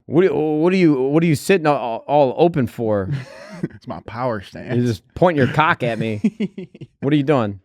What are you sitting all open for? It's my power stance. You're just pointing your cock at me. What are you doing?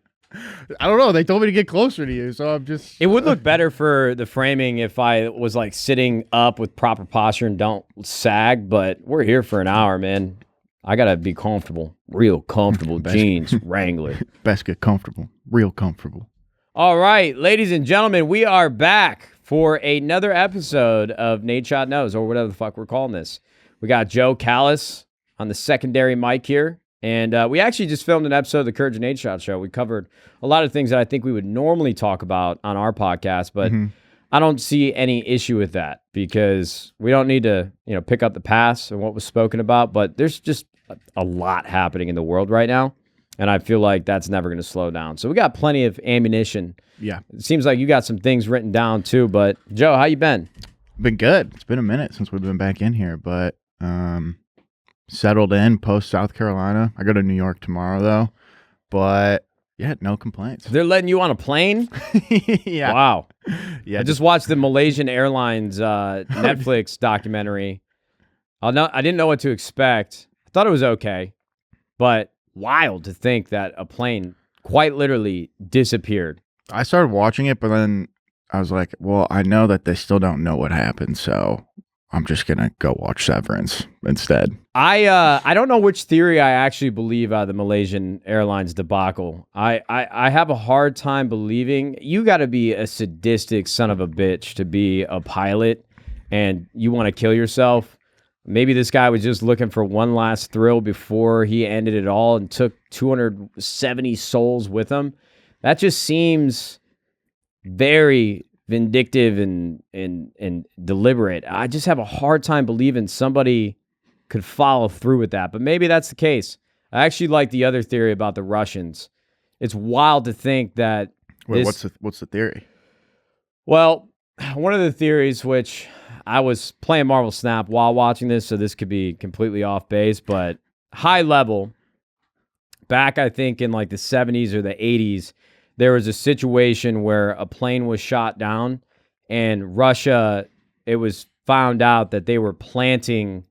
I don't know. They told me to get closer to you, so I'm just... It would look better for the framing if I was like sitting up with proper posture and don't sag, but we're here for an hour, man. I got to be comfortable, real comfortable. Jeans, Wrangler. Best get comfortable, real comfortable. All right, ladies and gentlemen, we are back for another episode of Nadeshot Knows, or whatever the fuck we're calling this. We got Joe Callis on the secondary mic here. And we actually just filmed an episode of the Courage and Nadeshot show. We covered a lot of things that I think we would normally talk about on our podcast, but I don't see any issue with that because we don't need to, pick up the past and what was spoken about. But there's just a lot happening in the world right now, and I feel like that's never going to slow down. So we got plenty of ammunition. Yeah, it seems like you got some things written down too. But Joe, how you been? Been good. It's been a minute since we've been back in here, but settled in post South Carolina. I go to New York tomorrow though, but yeah, no complaints. They're letting you on a plane? Yeah. Wow. Yeah. I just watched the Malaysian Airlines Netflix documentary. I didn't know what to expect. I thought it was okay, but wild to think that a plane quite literally disappeared. I started watching it, but then I was like, well, I know that they still don't know what happened, so I'm just going to go watch Severance instead. I don't know which theory I actually believe out of the Malaysian Airlines debacle. I have a hard time believing. You got to be a sadistic son of a bitch to be a pilot and you want to kill yourself. Maybe this guy was just looking for one last thrill before he ended it all and took 270 souls with him. That just seems very vindictive and deliberate. I just have a hard time believing somebody could follow through with that, but maybe that's the case. I actually like the other theory about the Russians. It's wild to think that. Wait, what's the theory? Well, one of the theories, which I was playing Marvel Snap while watching this, so this could be completely off base, but high level, back I think in like the 70s or the 80s, there was a situation where a plane was shot down and Russia, it was found out that they were planting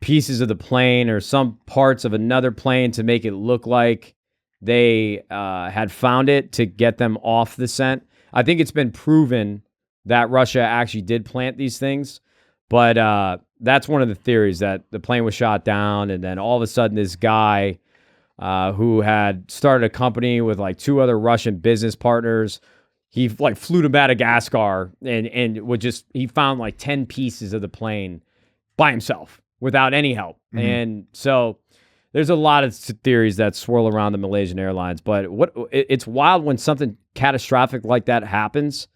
pieces of the plane or some parts of another plane to make it look like they had found it to get them off the scent. I think it's been proven that Russia actually did plant these things, but that's one of the theories, that the plane was shot down and then all of a sudden this guy who had started a company with like two other Russian business partners, he like flew to Madagascar and he found like 10 pieces of the plane by himself without any help. And so there's a lot of theories that swirl around the Malaysian Airlines, but it's wild when something catastrophic like that happens.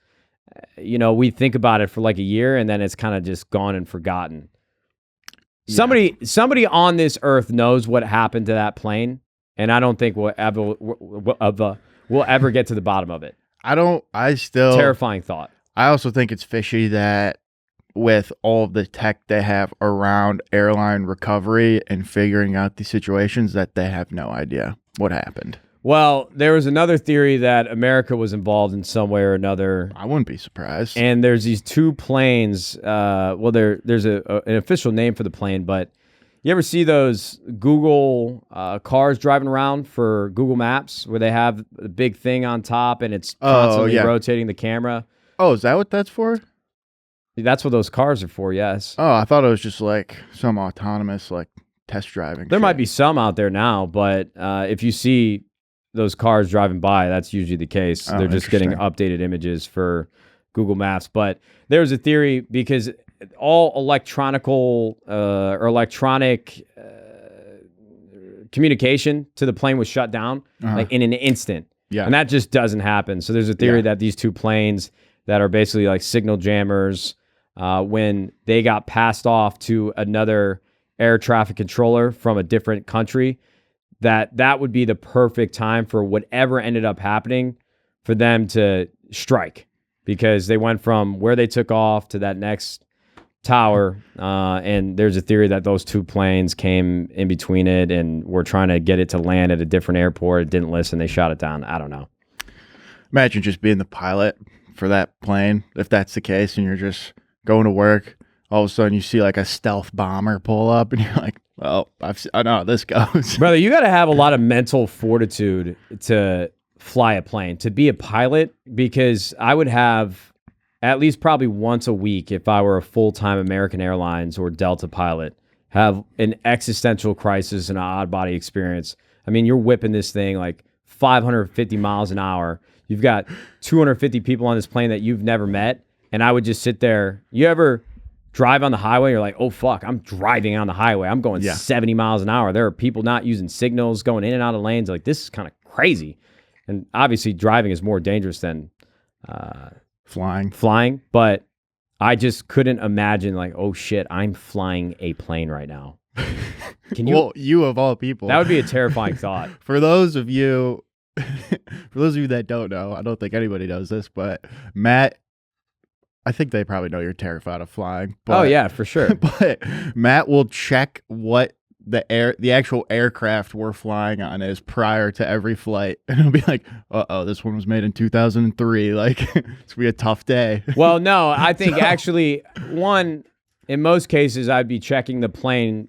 We think about it for like a year and then it's kind of just gone and forgotten. Yeah. Somebody on this earth knows what happened to that plane, and I don't think we'll ever get to the bottom of it. Terrifying thought. I also think it's fishy that with all of the tech they have around airline recovery and figuring out these situations, that they have no idea what happened. Well, there was another theory that America was involved in some way or another. I wouldn't be surprised. And there's these two planes. There's an official name for the plane, but you ever see those Google cars driving around for Google Maps where they have a big thing on top and it's constantly rotating the camera? Oh, is that what that's for? That's what those cars are for, yes. Oh, I thought it was just like some autonomous like test driving. There might be some out there now, but if you see those cars driving by, that's usually the case. They're just getting updated images for Google Maps. But there's a theory because all electronic communication to the plane was shut down like in an instant. Yeah. And that just doesn't happen. So there's a theory that these two planes that are basically like signal jammers, when they got passed off to another air traffic controller from a different country, that would be the perfect time for whatever ended up happening for them to strike, because they went from where they took off to that next tower, and there's a theory that those two planes came in between it and were trying to get it to land at a different airport. It didn't listen. They shot it down. I don't know. Imagine just being the pilot for that plane, if that's the case, and you're just going to work all of a sudden you see like a stealth bomber pull up, and you're like, well, I know how this goes. Brother, you got to have a lot of mental fortitude to fly a plane, to be a pilot, because I would have at least probably once a week, if I were a full-time American Airlines or Delta pilot, have an existential crisis and an odd body experience. I mean, you're whipping this thing like 550 miles an hour. You've got 250 people on this plane that you've never met. And I would just sit there. You ever drive on the highway? You're like, oh, fuck, I'm driving on the highway. I'm going 70 miles an hour. There are people not using signals, going in and out of lanes. Like, this is kind of crazy. And obviously driving is more dangerous than flying. But I just couldn't imagine, like, oh, shit, I'm flying a plane right now. Can you? Well, you of all people. That would be a terrifying thought. For those of you that don't know, I don't think anybody knows this, but Matt, I think they probably know you're terrified of flying. But, oh yeah, for sure. But Matt will check what the actual aircraft we're flying on is prior to every flight, and it'll be like, this one was made in 2003. Like, it's gonna be a tough day. Well, no, I think actually, in most cases, I'd be checking the plane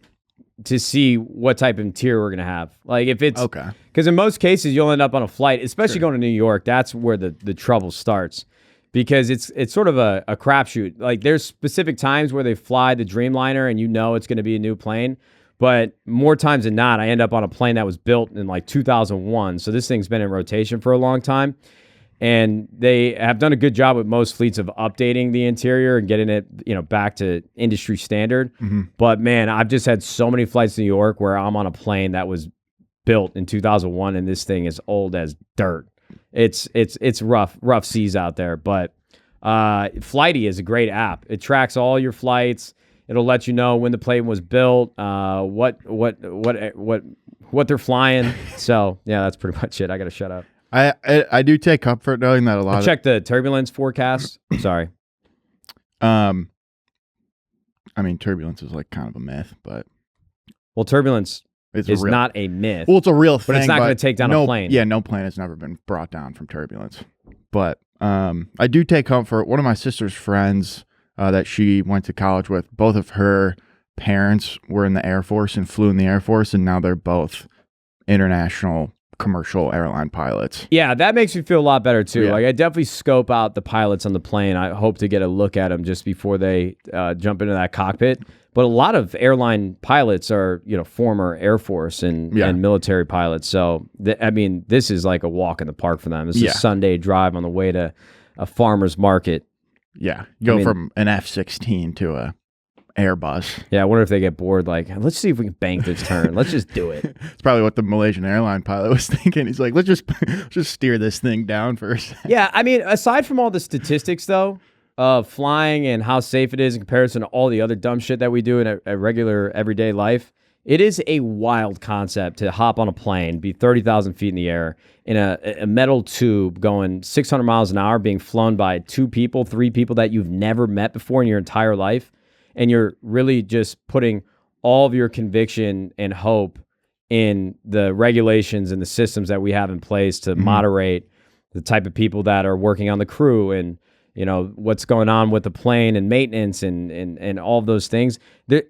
to see what type of interior we're gonna have. Like, if it's okay, because in most cases you'll end up on a flight, especially going to New York. That's where the trouble starts, because it's sort of a crapshoot. Like, there's specific times where they fly the Dreamliner, and you know it's going to be a new plane. But more times than not, I end up on a plane that was built in like 2001. So this thing's been in rotation for a long time. And they have done a good job with most fleets of updating the interior and getting it, back to industry standard. Mm-hmm. But man, I've just had so many flights to New York where I'm on a plane that was built in 2001, and this thing is old as dirt. It's rough seas out there. But Flighty is a great app. It tracks all your flights. It'll let you know when the plane was built, what they're flying. So yeah, that's pretty much it. I got to shut up. I do take comfort knowing that a lot. Check the turbulence forecast. Sorry. I mean, turbulence is like kind of a myth, but turbulence is not a myth. Well, it's a real thing, but it's not going to take down a plane. Yeah, no plane has never been brought down from turbulence. But I do take comfort. One of my sister's friends that she went to college with, both of her parents were in the Air Force and flew in the Air Force, and now they're both international commercial airline pilots. Yeah, that makes me feel a lot better too. Yeah. Like, I definitely scope out the pilots on the plane. I hope to get a look at them just before they jump into that cockpit. But a lot of airline pilots are, former Air Force and military pilots. So, this is like a walk in the park for them. It's a Sunday drive on the way to a farmer's market. Yeah, go from an F-16 to a Airbus. Yeah, I wonder if they get bored. Like, let's see if we can bank this turn. Let's just do it. It's probably what the Malaysian Airlines pilot was thinking. He's like, let's just steer this thing down for a second. Yeah, aside from all the statistics, though, of flying and how safe it is in comparison to all the other dumb shit that we do in a regular, everyday life, it is a wild concept to hop on a plane, be 30,000 feet in the air, in a metal tube going 600 miles an hour, being flown by 3 people that you've never met before in your entire life. And you're really just putting all of your conviction and hope in the regulations and the systems that we have in place to moderate the type of people that are working on the crew and, what's going on with the plane and maintenance and all of those things.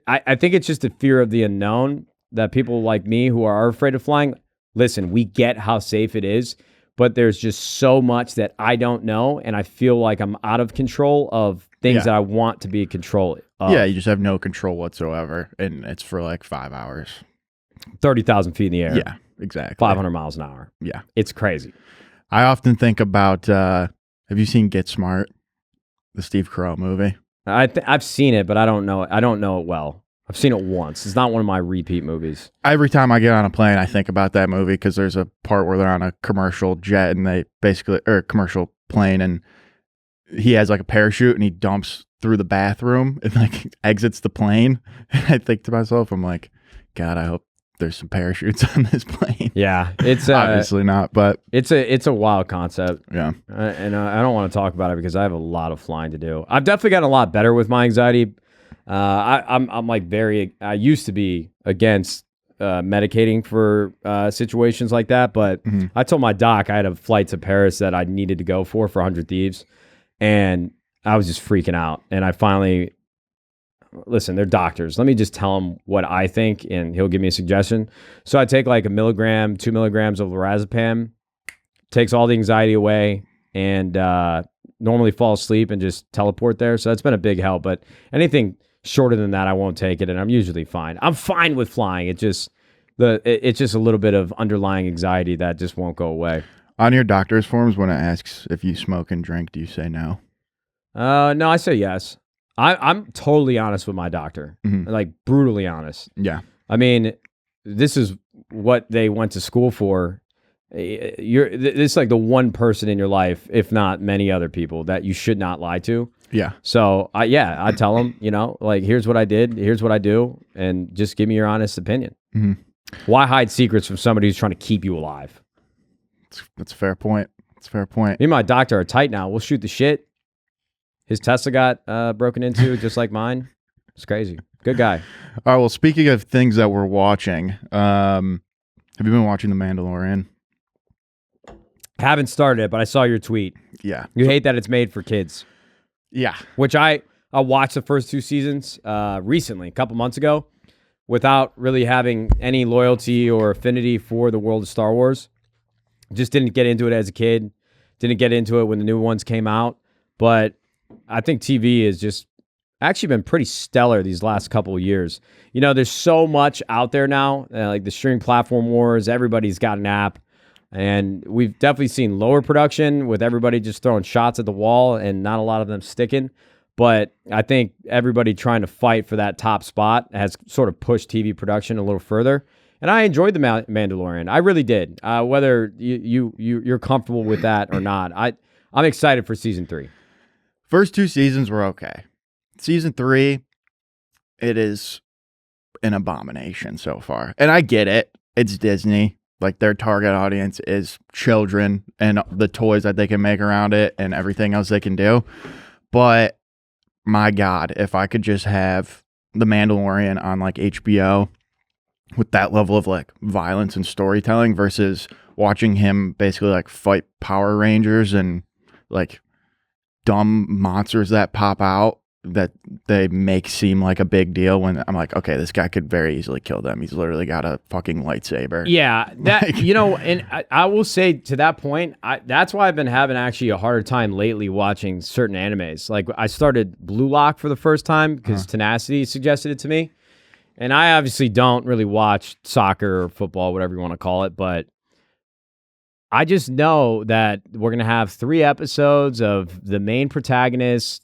I think it's just a fear of the unknown that people like me who are afraid of flying, listen, we get how safe it is, but there's just so much that I don't know, and I feel like I'm out of control of things that I want to be in control of. Yeah, you just have no control whatsoever, and it's for like 5 hours. 30,000 feet in the air. Yeah, exactly. 500 miles an hour. Yeah. It's crazy. I often think about, have you seen Get Smart, the Steve Carell movie? I've seen it, but I don't know it well. I've seen it once. It's not one of my repeat movies. Every time I get on a plane, I think about that movie because there's a part where they're on a commercial jet and or a commercial plane, and he has like a parachute and he dumps through the bathroom and like exits the plane. And I think to myself, I'm like, God, I hope there's some parachutes on this plane. Yeah, it's obviously not, but it's a wild concept. Yeah, and I don't want to talk about it because I have a lot of flying to do. I've definitely gotten a lot better with my anxiety. I'm like I used to be against medicating for situations like that, but I told my doc I had a flight to Paris that I needed to go for 100 Thieves, and I was just freaking out. And I finally, listen, they're doctors. Let me just tell him what I think, and he'll give me a suggestion. So I take like 1 milligram, 2 milligrams of lorazepam, takes all the anxiety away, and normally fall asleep and just teleport there. So that's been a big help. But anything shorter than that, I won't take it, and I'm usually fine. I'm fine with flying. It's just a little bit of underlying anxiety that just won't go away. On your doctor's forms, when it asks if you smoke and drink, do you say no? No, I say yes. I'm totally honest with my doctor, like brutally honest. Yeah. I mean, this is what they went to school for. This is like the one person in your life, if not many other people, that you should not lie to. Yeah. So I tell them, like, here's what I did, here's what I do, and just give me your honest opinion. Why hide secrets from somebody who's trying to keep you alive? That's a fair point. It's a fair point. Me and my doctor are tight now. We'll shoot the shit. His Tesla got broken into just like mine. It's crazy. Good guy. All right. Well, speaking of things that we're watching, have you been watching The Mandalorian? Haven't started it, but I saw your tweet. Yeah. You hate that it's made for kids. Yeah. Which I watched the first 2 seasons recently, a couple months ago, without really having any loyalty or affinity for the world of Star Wars. Just didn't get into it as a kid. Didn't get into it when the new ones came out. But I think TV has just actually been pretty stellar these last couple of years. There's so much out there now, like the streaming platform wars. Everybody's got an app. And we've definitely seen lower production with everybody just throwing shots at the wall and not a lot of them sticking. But I think everybody trying to fight for that top spot has sort of pushed TV production a little further. And I enjoyed The Mandalorian. I really did. Whether you're comfortable with that or not, I'm excited for season 3. First 2 seasons were okay. Season 3, it is an abomination so far. And I get it. It's Disney. Like, their target audience is children and the toys that they can make around it and everything else they can do. But my God, if I could just have The Mandalorian on like HBO with that level of like violence and storytelling versus watching him basically like fight Power Rangers and like dumb monsters that pop out that they make seem like a big deal, when I'm like, okay, this guy could very easily kill them. He's literally got a fucking lightsaber. Yeah, that and I will say to that point, that's why I've been having actually a harder time lately watching certain animes. Like, I started Blue Lock for the first time because Tenacity suggested it to me. And I obviously don't really watch soccer or football, whatever you want to call it, but I just know that we're going to have 3 episodes of the main protagonist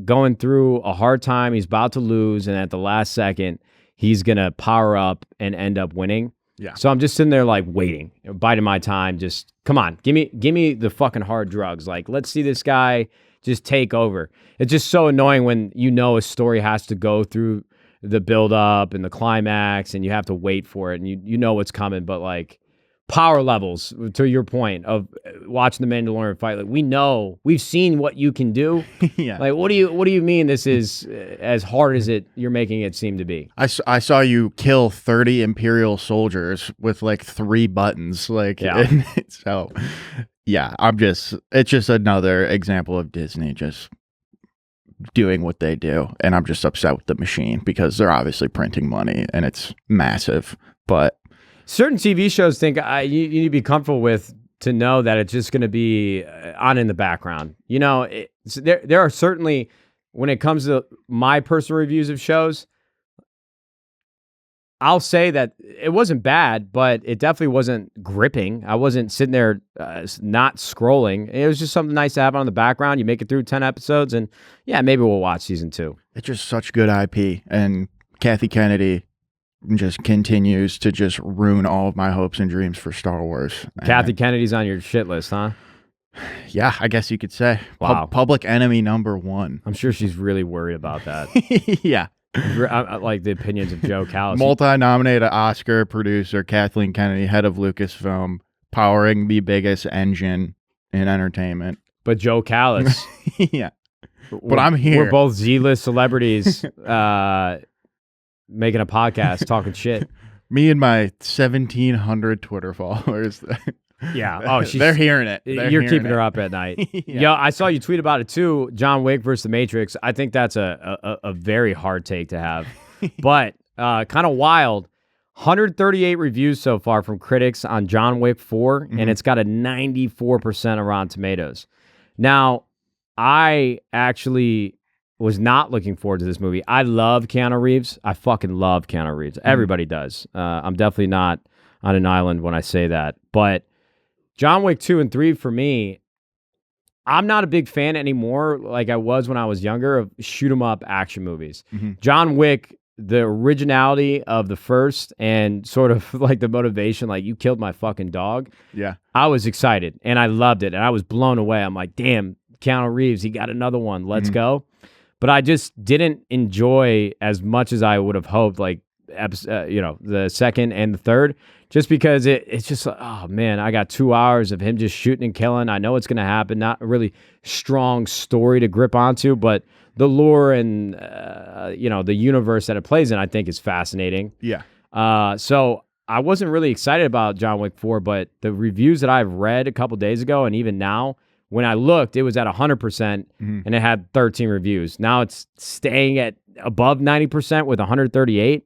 going through a hard time. He's about to lose, and at the last second, he's going to power up and end up winning. Yeah. So I'm just sitting there like waiting, biding my time. Just come on, give me the fucking hard drugs. Like, let's see this guy just take over. It's just so annoying when a story has to go through the build up and the climax, and you have to wait for it, and you know what's coming. But like, power levels, to your point of watching the Mandalorian fight, like, we've seen what you can do. Yeah. Like, what do you mean this is as hard as you're making it seem to be? I saw you kill 30 Imperial soldiers with like 3 buttons. Like, yeah. So yeah, it's just another example of Disney just doing what they do. And I'm just upset with the machine because they're obviously printing money and it's massive, but certain TV shows think you need to be comfortable with to know that it's just going to be on in the background. There are certainly, when it comes to my personal reviews of shows, I'll say that it wasn't bad, but it definitely wasn't gripping. I wasn't sitting there not scrolling. It was just something nice to have on the background. You make it through 10 episodes, and yeah, maybe we'll watch season 2. It's just such good IP, and Kathy Kennedy just continues to just ruin all of my hopes and dreams for Star Wars. Kathy Kennedy's on your shit list, huh? Yeah, I guess you could say. Wow. Public enemy number 1. I'm sure she's really worried about that. Yeah. I like the opinions of Joe Callis. Multi-nominated Oscar producer Kathleen Kennedy, head of Lucasfilm, powering the biggest engine in entertainment. But Joe Callis. Yeah. But I'm here. We're both Z-list celebrities making a podcast, talking shit. Me and my 1,700 Twitter followers. Yeah. Oh, they're hearing it. You're keeping her up at night. Yeah. I saw you tweet about it too. John Wick versus The Matrix. I think that's a very hard take to have, but kind of wild. 138 reviews so far from critics on John Wick 4, and it's got a 94% of Rotten Tomatoes. Now, I actually was not looking forward to this movie. I love Keanu Reeves. I fucking love Keanu Reeves. Everybody does. I'm definitely not on an island when I say that. But John Wick 2 and 3 for me, I'm not a big fan anymore like I was when I was younger of shoot 'em up action movies. John Wick, the originality of the first and sort of like the motivation, like you killed my fucking dog. Yeah. I was excited and I loved it and I was blown away. I'm like, damn, Keanu Reeves, he got another one. Let's go. But I just didn't enjoy as much as I would have hoped, like, the second and the third, just because it's just, oh man, I got 2 hours of him just shooting and killing. I know it's going to happen. Not a really strong story to grip onto, but the lore and, the universe that it plays in, I think is fascinating. Yeah. So I wasn't really excited about John Wick 4, but the reviews that I've read a couple days ago and even now, when I looked, it was at 100% and it had 13 reviews. Now it's staying at above 90% with 138.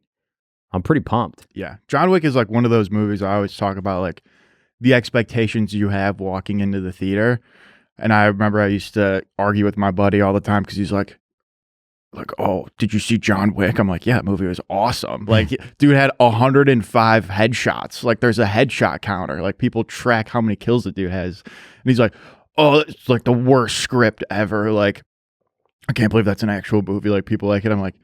I'm pretty pumped. Yeah. John Wick is like one of those movies I always talk about, like the expectations you have walking into the theater. And I remember I used to argue with my buddy all the time because he's like, oh, did you see John Wick? I'm like, yeah, that movie was awesome. Like, dude had 105 headshots. Like, there's a headshot counter. Like, people track how many kills the dude has. And he's like, oh, it's like the worst script ever. Like, I can't believe that's an actual movie. Like, people like it. I'm like,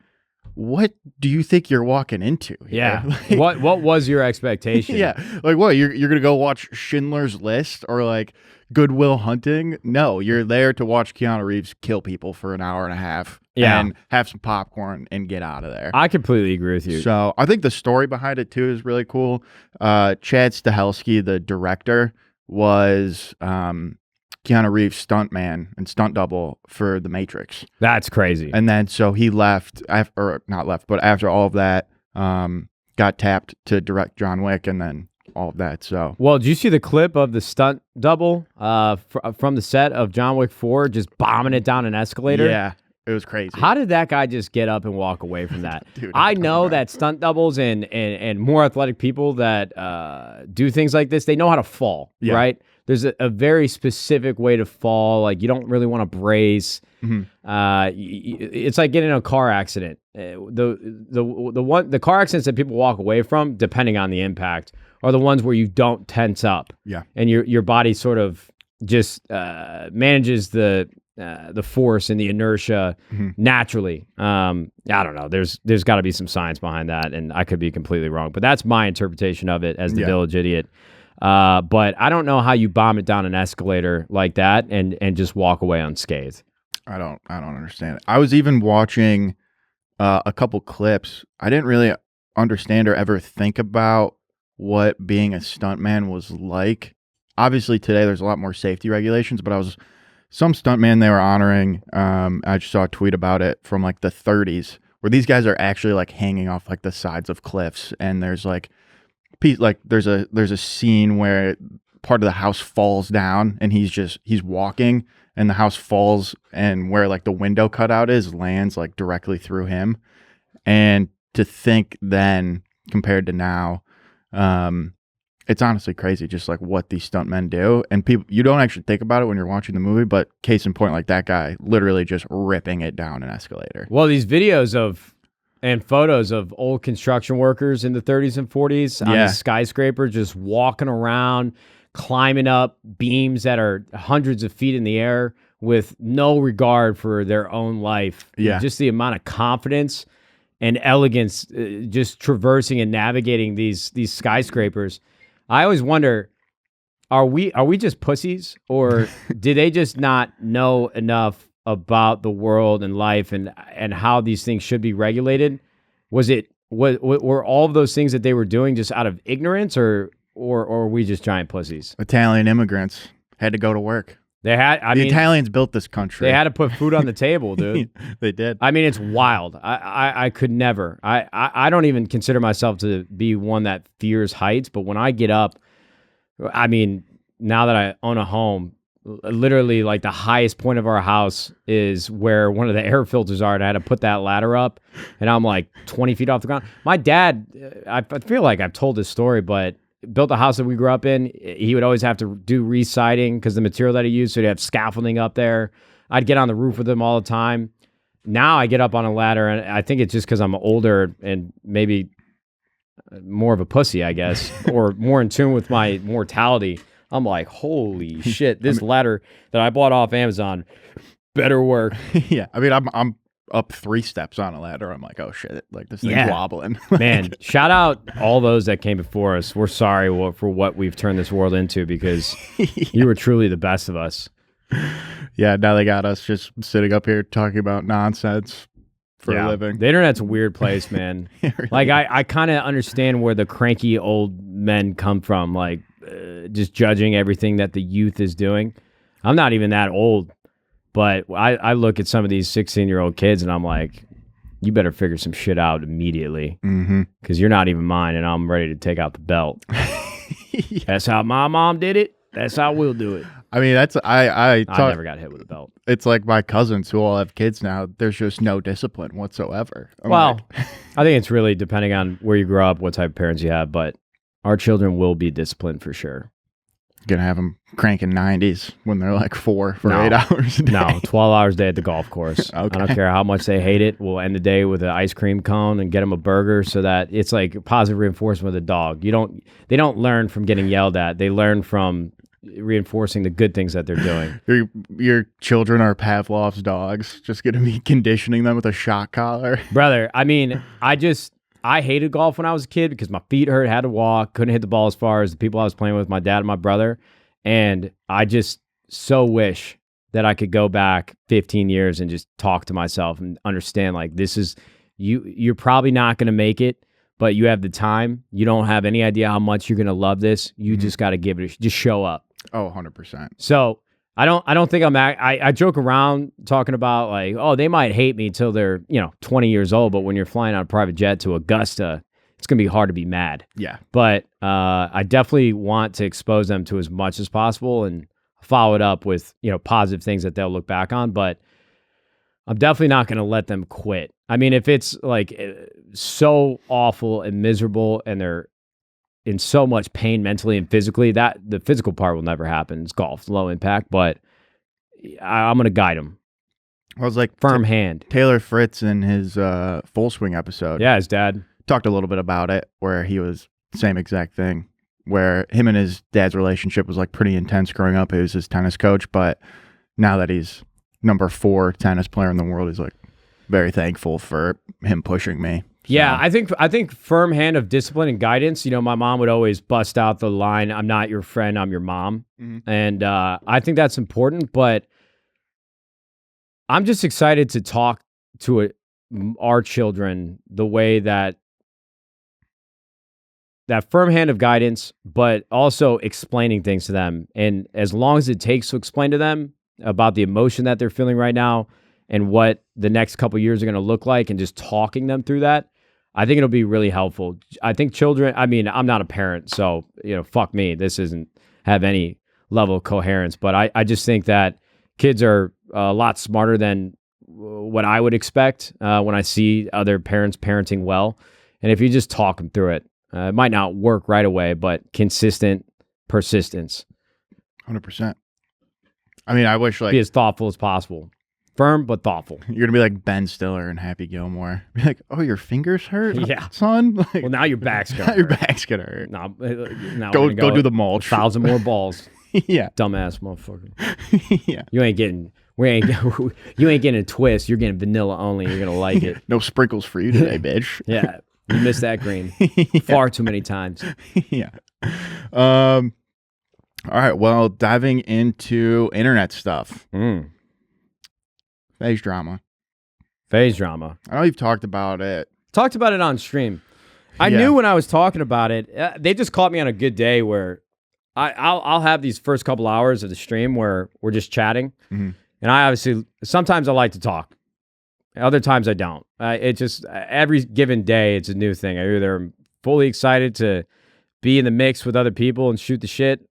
what do you think you're walking into here? Yeah. Like, what was your expectation? Yeah. Like, what? You're going to go watch Schindler's List or like Good Will Hunting? No, you're there to watch Keanu Reeves kill people for an hour and a half. Yeah. And have some popcorn and get out of there. I completely agree with you. So I think the story behind it too is really cool. Chad Stahelski, the director, was Keanu Reeves' stuntman and stunt double for The Matrix. That's crazy. And then so he left, or not left, but after all of that, got tapped to direct John Wick and then all of that. So, well, did you see the clip of the stunt double from the set of John Wick 4 just bombing it down an escalator? Yeah. It was crazy. How did that guy just get up and walk away from that? Dude, I know that stunt doubles and more athletic people that do things like this, they know how to fall, right? There's a very specific way to fall. Like, you don't really want to brace. It's like getting in a car accident. The car accidents that people walk away from, depending on the impact, are the ones where you don't tense up. Yeah. And your body sort of just manages the force and the inertia naturally. I don't know. There's got to be some science behind that, and I could be completely wrong. But that's my interpretation of it as the village idiot. But I don't know how you bomb it down an escalator like that and just walk away unscathed. I don't understand it. I was even watching a couple clips. I didn't really understand or ever think about what being a stuntman was like. Obviously, today there's a lot more safety regulations, but some stuntman they were honoring. I just saw a tweet about it from like the 30s, where these guys are actually like hanging off like the sides of cliffs, and there's there's a scene where part of the house falls down, and he's walking, and the house falls, and where like the window cutout is lands like directly through him. And to think then compared to now, it's honestly crazy just like what these stuntmen do. And people, you don't actually think about it when you're watching the movie, but case in point, like that guy literally just ripping it down an escalator. Well, these videos and photos of old construction workers in the 30s and 40s on a skyscraper just walking around, climbing up beams that are hundreds of feet in the air with no regard for their own life. Yeah. Just the amount of confidence and elegance just traversing and navigating these skyscrapers. I always wonder, are we just pussies, or did they just not know enough about the world and life and how these things should be regulated? Were all of those things that they were doing just out of ignorance, or were we just giant pussies? Italian immigrants had to go to work. The Italians built this country. They had to put food on the table, dude. They did. I mean, it's wild. I could never. I don't even consider myself to be one that fears heights, but when I get up, I mean, now that I own a home, literally like the highest point of our house is where one of the air filters are, and I had to put that ladder up, and I'm like 20 feet off the ground. My dad, I feel like I've told this story, but built a house that we grew up in. He would always have to do re-siding because the material that he used, so he'd have scaffolding up there. I'd get on the roof with him all the time. Now I get up on a ladder, and I think it's just because I'm older and maybe more of a pussy, I guess, or more in tune with my mortality. I'm like, holy shit, this ladder that I bought off Amazon better work. Yeah. I mean, I'm up 3 steps on a ladder. I'm like, oh shit, like this thing's wobbling. Man, shout out all those that came before us. We're sorry for what we've turned this world into, because you were truly the best of us. Yeah, now they got us just sitting up here talking about nonsense for a living. The internet's a weird place, man. Really like, I kind of understand where the cranky old men come from, like just judging everything that the youth is doing. I'm not even that old, but I look at some of these 16-year-old kids and I'm like, you better figure some shit out immediately, because you're not even mine, and I'm ready to take out the belt. Yeah. That's how my mom did it. That's how we'll do it. I mean, that's I never got hit with a belt. It's like my cousins who all have kids now. There's just no discipline whatsoever. I think it's really depending on where you grow up, what type of parents you have, but our children will be disciplined for sure. Gonna have them cranking 90s when they're like 4 for 8 hours a day. No, 12 hours a day at the golf course. Okay. I don't care how much they hate it. We'll end the day with an ice cream cone and get them a burger, so that it's like positive reinforcement with a dog. They don't learn from getting yelled at. They learn from reinforcing the good things that they're doing. Your children are Pavlov's dogs. Just gonna be conditioning them with a shock collar. Brother, I mean, I hated golf when I was a kid because my feet hurt, had to walk, couldn't hit the ball as far as the people I was playing with, my dad and my brother. And I just so wish that I could go back 15 years and just talk to myself and understand, like, this is, you're probably not going to make it, but you have the time. You don't have any idea how much you're going to love this. You just got to give it, just show up. Oh, 100%. So I don't think I joke around talking about, like, oh, they might hate me till they're, 20 years old, but when you're flying on a private jet to Augusta, it's going to be hard to be mad. Yeah. But I definitely want to expose them to as much as possible and follow it up with, positive things that they'll look back on. But I'm definitely not going to let them quit. I mean, if it's like so awful and miserable and they're in so much pain mentally and physically, that the physical part will never happen. It's golf, low impact, but I'm going to guide them. I was like firm hand. Taylor Fritz in his Full Swing episode. Yeah, his dad talked a little bit about it, where he was same exact thing, where him and his dad's relationship was like pretty intense growing up. He was his tennis coach, but now that he's number 4 tennis player in the world, he's like very thankful for him pushing me. So. Yeah, I think firm hand of discipline and guidance. My mom would always bust out the line, "I'm not your friend, I'm your mom," and I think that's important. But I'm just excited to talk to our children the way that firm hand of guidance, but also explaining things to them. And as long as it takes to explain to them about the emotion that they're feeling right now and what the next couple of years are going to look like, and just talking them through that, I think it'll be really helpful. I think children, I mean, I'm not a parent, so, fuck me. This isn't have any level of coherence, but I just think that kids are a lot smarter than what I would expect when I see other parents parenting well. And if you just talk them through it, it might not work right away, but consistent persistence. 100%. I mean, I wish be as thoughtful as possible. Firm, but thoughtful. You're going to be like Ben Stiller and Happy Gilmore. Be like, oh, your fingers hurt? Yeah. Son? Like, well, now your back's going to hurt. Your back's going to hurt. Now go do the mulch. 1,000 more balls. Yeah. Dumbass motherfucker. Yeah. You ain't getting a twist. You're getting vanilla only. You're going to like it. No sprinkles for you today, bitch. Yeah. You missed that green far too many times. Yeah. All right. Well, diving into internet stuff. FaZe drama. FaZe drama. I know you've talked about it. Talked about it on stream. I knew when I was talking about it, they just caught me on a good day where I'll have these first couple hours of the stream where we're just chatting. And I obviously, sometimes I like to talk. Other times I don't. It just, every given day, it's a new thing. I either am fully excited to be in the mix with other people and shoot the shit.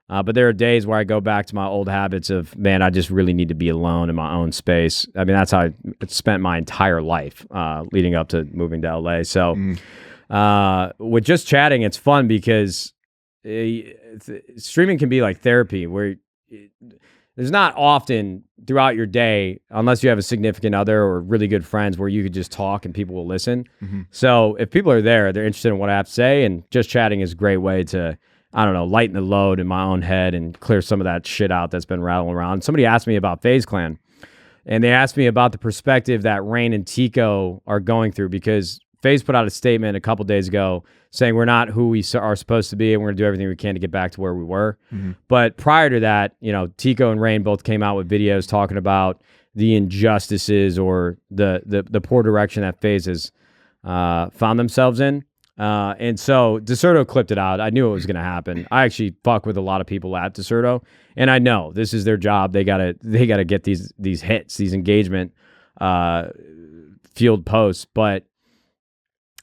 But there are days where I go back to my old habits of, man, I just really need to be alone in my own space. I mean, that's how I spent my entire life leading up to moving to LA. So with just chatting, it's fun because streaming can be like therapy where there's not often throughout your day, unless you have a significant other or really good friends, where you could just talk and people will listen. So if people are there, they're interested in what I have to say, and just chatting is a great way to, I don't know, lighten the load in my own head and clear some of that shit out that's been rattling around. Somebody asked me about FaZe Clan, and they asked me about the perspective that Rain and Tico are going through, because FaZe put out a statement a couple days ago saying we're not who we are supposed to be, and we're going to do everything we can to get back to where we were. But prior to that, you know, Tico and Rain both came out with videos talking about the injustices or the poor direction that FaZe has found themselves in. And so Deserto clipped it out. I knew it was going to happen. I actually fuck with a lot of people at Deserto, and I know this is their job. They gotta get these hits, these engagement field posts, but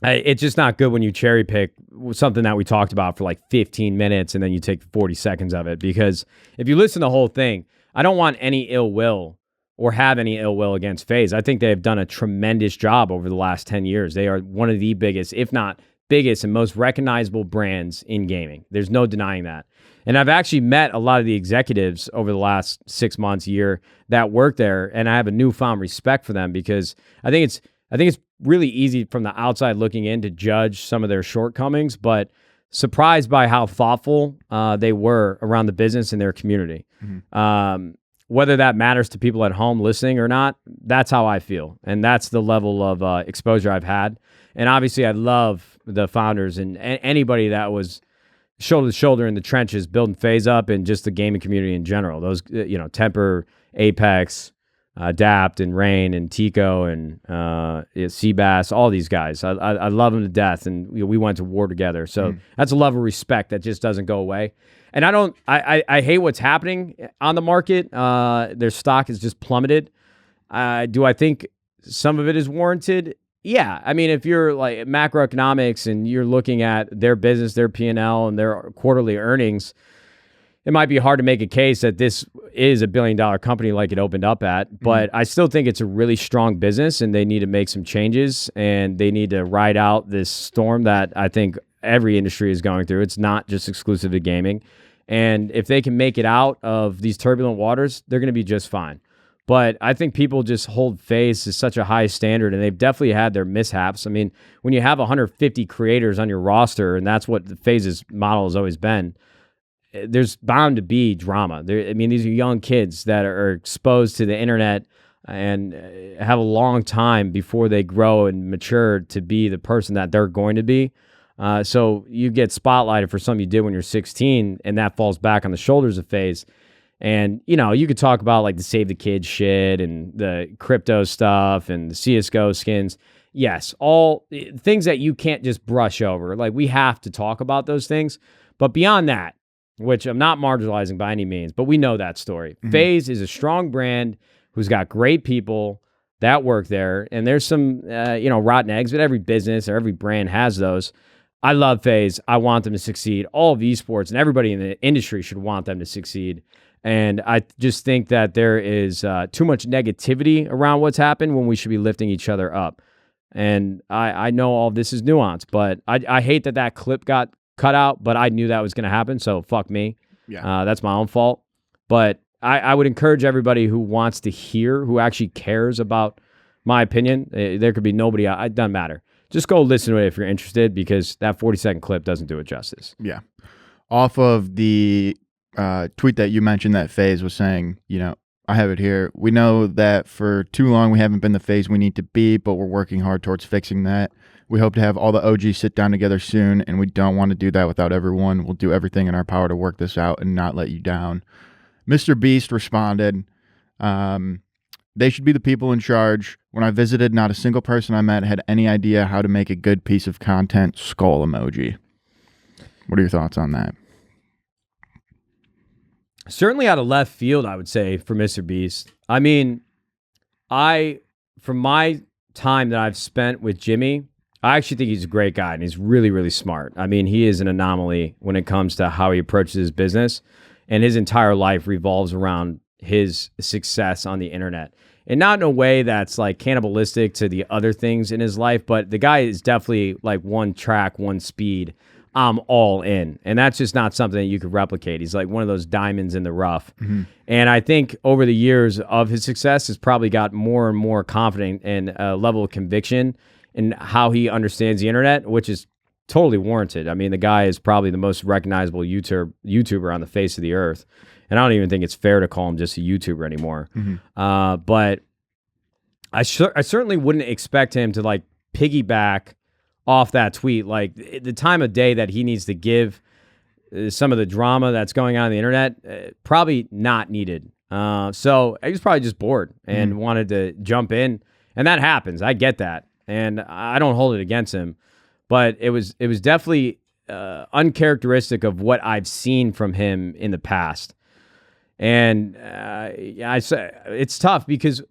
it's just not good when you cherry pick something that we talked about for like 15 minutes and then you take 40 seconds of it. Because if you listen to the whole thing, I don't want any ill will or have any ill will against FaZe. I think they have done a tremendous job over the last 10 years. They are one of the biggest, if not biggest and most recognizable brands in gaming. There's no denying that. And I've actually met a lot of the executives over the last 6 months, year that work there, and I have a newfound respect for them, because I think it's really easy from the outside looking in to judge some of their shortcomings, but surprised by how thoughtful they were around the business and their community. Whether that matters to people at home listening or not, that's how I feel. And that's the level of exposure I've had. And obviously I love the founders and anybody that was shoulder to shoulder in the trenches building FaZe up, and just the gaming community in general. Those, you know, Temper, Apex, Dapt and Rain and Tico and Seabass, all these guys. I love them to death, and we went to war together. So that's a level of respect that just doesn't go away. And I hate what's happening on the market. Their stock has just plummeted. Do I think some of it is warranted? Yeah. I mean, if you're like macroeconomics and you're looking at their business, their P&L and their quarterly earnings, it might be hard to make a case that this is a $1 billion company like it opened up at, but I still think it's a really strong business, and they need to make some changes, and they need to ride out this storm that I think every industry is going through. It's not just exclusive to gaming. And if they can make it out of these turbulent waters, they're going to be just fine. But I think people just hold FaZe to such a high standard, and they've definitely had their mishaps. I mean, when you have 150 creators on your roster, and that's what the FaZe's model has always been, there's bound to be drama. I mean, these are young kids that are exposed to the internet and have a long time before they grow and mature to be the person that they're going to be. So you get spotlighted for something you did when you're 16, and that falls back on the shoulders of FaZe. And, you know, you could talk about like the Save the Kids shit and the crypto stuff and the CSGO skins. Yes, all things that you can't just brush over. Like, we have to talk about those things. But beyond that, which I'm not marginalizing by any means, but we know that story. FaZe is a strong brand who's got great people that work there. And there's some, rotten eggs, but every business or every brand has those. I love FaZe. I want them to succeed. All of esports and everybody in the industry should want them to succeed. And I just think that there is too much negativity around what's happened when we should be lifting each other up. And I know all of this is nuanced, but I hate that clip got cut out, but I knew that was going to happen, so fuck me. Yeah, that's my own fault. But I would encourage everybody who wants to hear, who actually cares about my opinion. There could be nobody. It doesn't matter. Just go listen to it if you're interested, because that 40-second clip doesn't do it justice. Yeah. Off of the tweet that you mentioned that FaZe was saying, I have it here. We know that for too long we haven't been the FaZe we need to be, but we're working hard towards fixing that. We hope to have all the OGs sit down together soon, and we don't want to do that without everyone. We'll do everything in our power to work this out and not let you down. Mr. Beast responded, they should be the people in charge. When I visited, not a single person I met had any idea how to make a good piece of content. Skull emoji. What are your thoughts on that? Certainly out of left field, I would say, for Mr. Beast. I mean, from my time that I've spent with Jimmy, I actually think he's a great guy, and he's really, really smart. I mean, he is an anomaly when it comes to how he approaches his business. and his entire life revolves around his success on the internet. And not in a way that's like cannibalistic to the other things in his life, but the guy is definitely like one track, one speed. I'm all in. And that's just not something that you could replicate. He's like one of those diamonds in the rough. Mm-hmm. And I think over the years of his success has probably got more and more confident and a level of conviction in how he understands the internet, which is totally warranted. I mean, the guy is probably the most recognizable YouTuber on the face of the earth. And I don't even think it's fair to call him just a YouTuber anymore. Mm-hmm. But I certainly wouldn't expect him to like piggyback off that tweet. Like the time of day that he needs to give some of the drama that's going on the internet, probably not needed. So he was probably just bored and wanted to jump in. And that happens. I get that. And I don't hold it against him. But it was definitely uncharacteristic of what I've seen from him in the past. And I say it's tough because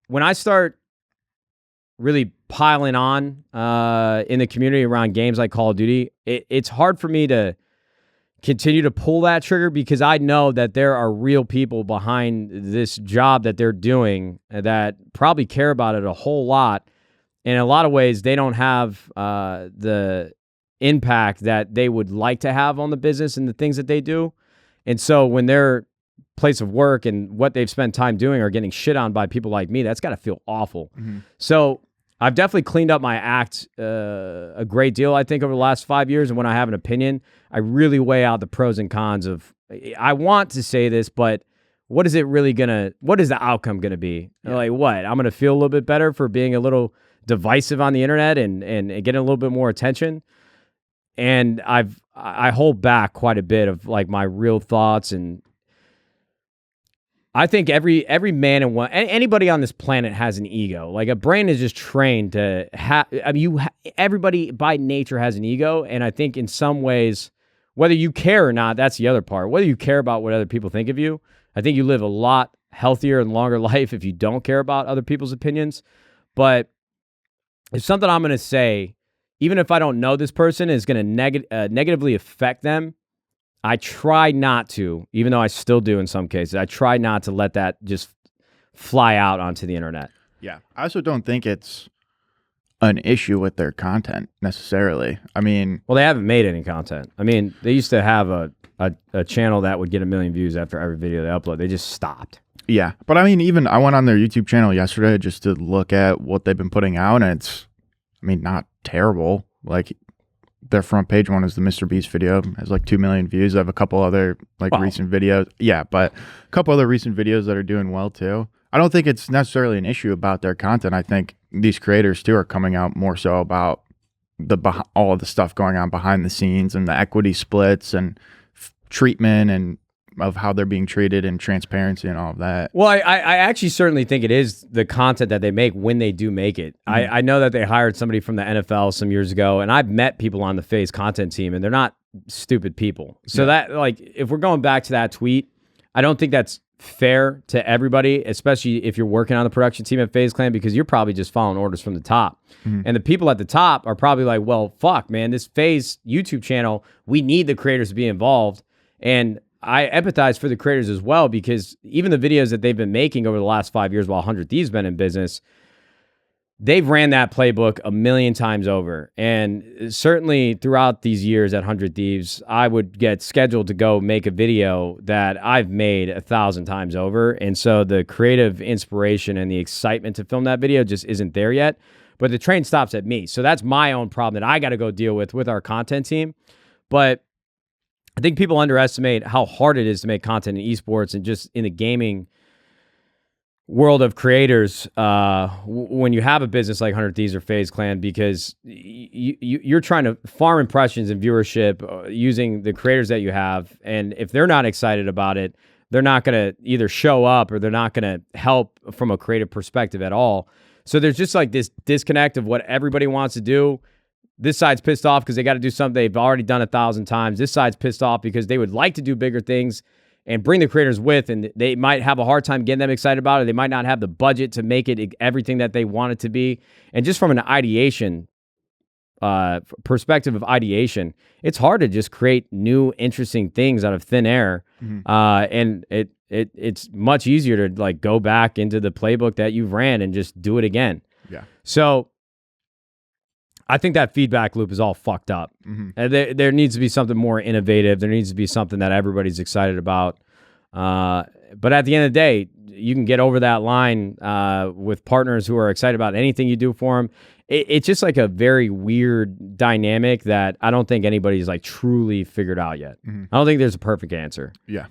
when I start really piling on in the community around games like Call of Duty, it's hard for me to continue to pull that trigger because I know that there are real people behind this job that they're doing that probably care about it a whole lot. And in a lot of ways, they don't have the impact that they would like to have on the business and the things that they do. And so when their place of work and what they've spent time doing are getting shit on by people like me, that's got to feel awful. Mm-hmm. So I've definitely cleaned up my act a great deal, I think, over the last 5 years. And when I have an opinion, I really weigh out the pros and cons of, I want to say this, but what is the outcome going to be? Yeah. Like what? I'm going to feel a little bit better for being a little divisive on the internet and getting a little bit more attention. And I hold back quite a bit of like my real thoughts. And I think every man and anybody on this planet has an ego. Like a brain is just trained to have. I mean, everybody by nature has an ego, and I think in some ways, whether you care or not, that's the other part. Whether you care about what other people think of you, I think you live a lot healthier and longer life if you don't care about other people's opinions. But if something I'm going to say, even if I don't know this person, is going to negatively affect them, I try not to, even though I still do in some cases. I try not to let that just fly out onto the internet. Yeah. I also don't think it's an issue with their content necessarily. I mean... Well, they haven't made any content. I mean, they used to have a channel that would get 1 million views after every video they upload. They just stopped. Yeah. But I mean, even I went on their YouTube channel yesterday just to look at what they've been putting out, and it's, I mean, not terrible. Like... Their front page one is the Mr. Beast video. It has like 2 million views. I have a couple other like recent videos. Yeah, but a couple other recent videos that are doing well too. I don't think it's necessarily an issue about their content. I think these creators too are coming out more so about all of the stuff going on behind the scenes and the equity splits and treatment and of how they're being treated and transparency and all of that. Well, I actually certainly think it is the content that they make when they do make it. Mm-hmm. I know that they hired somebody from the NFL some years ago, and I've met people on the FaZe content team, and they're not stupid people. So that, like, if we're going back to that tweet, I don't think that's fair to everybody, especially if you're working on the production team at FaZe Clan, because you're probably just following orders from the top. Mm-hmm. And the people at the top are probably like, well, fuck, man, this FaZe YouTube channel, we need the creators to be involved. And I empathize for the creators as well, because even the videos that they've been making over the last 5 years while 100 Thieves been in business, they've ran that playbook 1 million times over. And certainly throughout these years at 100 Thieves, I would get scheduled to go make a video that I've made 1,000 times over. And so the creative inspiration and the excitement to film that video just isn't there yet. But the train stops at me. So that's my own problem that I got to go deal with our content team. But I think people underestimate how hard it is to make content in esports and just in the gaming world of creators when you have a business like 100 Thieves or FaZe Clan, because you're trying to farm impressions and viewership using the creators that you have. And if they're not excited about it, they're not going to either show up or they're not going to help from a creative perspective at all. So there's just like this disconnect of what everybody wants to do. This side's pissed off because they got to do something they've already done 1,000 times. This side's pissed off because they would like to do bigger things and bring the creators with, and they might have a hard time getting them excited about it. They might not have the budget to make it everything that they want it to be. And just from an ideation, perspective of ideation, it's hard to just create new, interesting things out of thin air. And it's much easier to like go back into the playbook that you've ran and just do it again. Yeah. So I think that feedback loop is all fucked up. There needs to be something more innovative. There needs to be something that everybody's excited about. But at the end of the day, you can get over that line with partners who are excited about anything you do for them. It's just like a very weird dynamic that I don't think anybody's like truly figured out yet. I don't think there's a perfect answer. Yeah.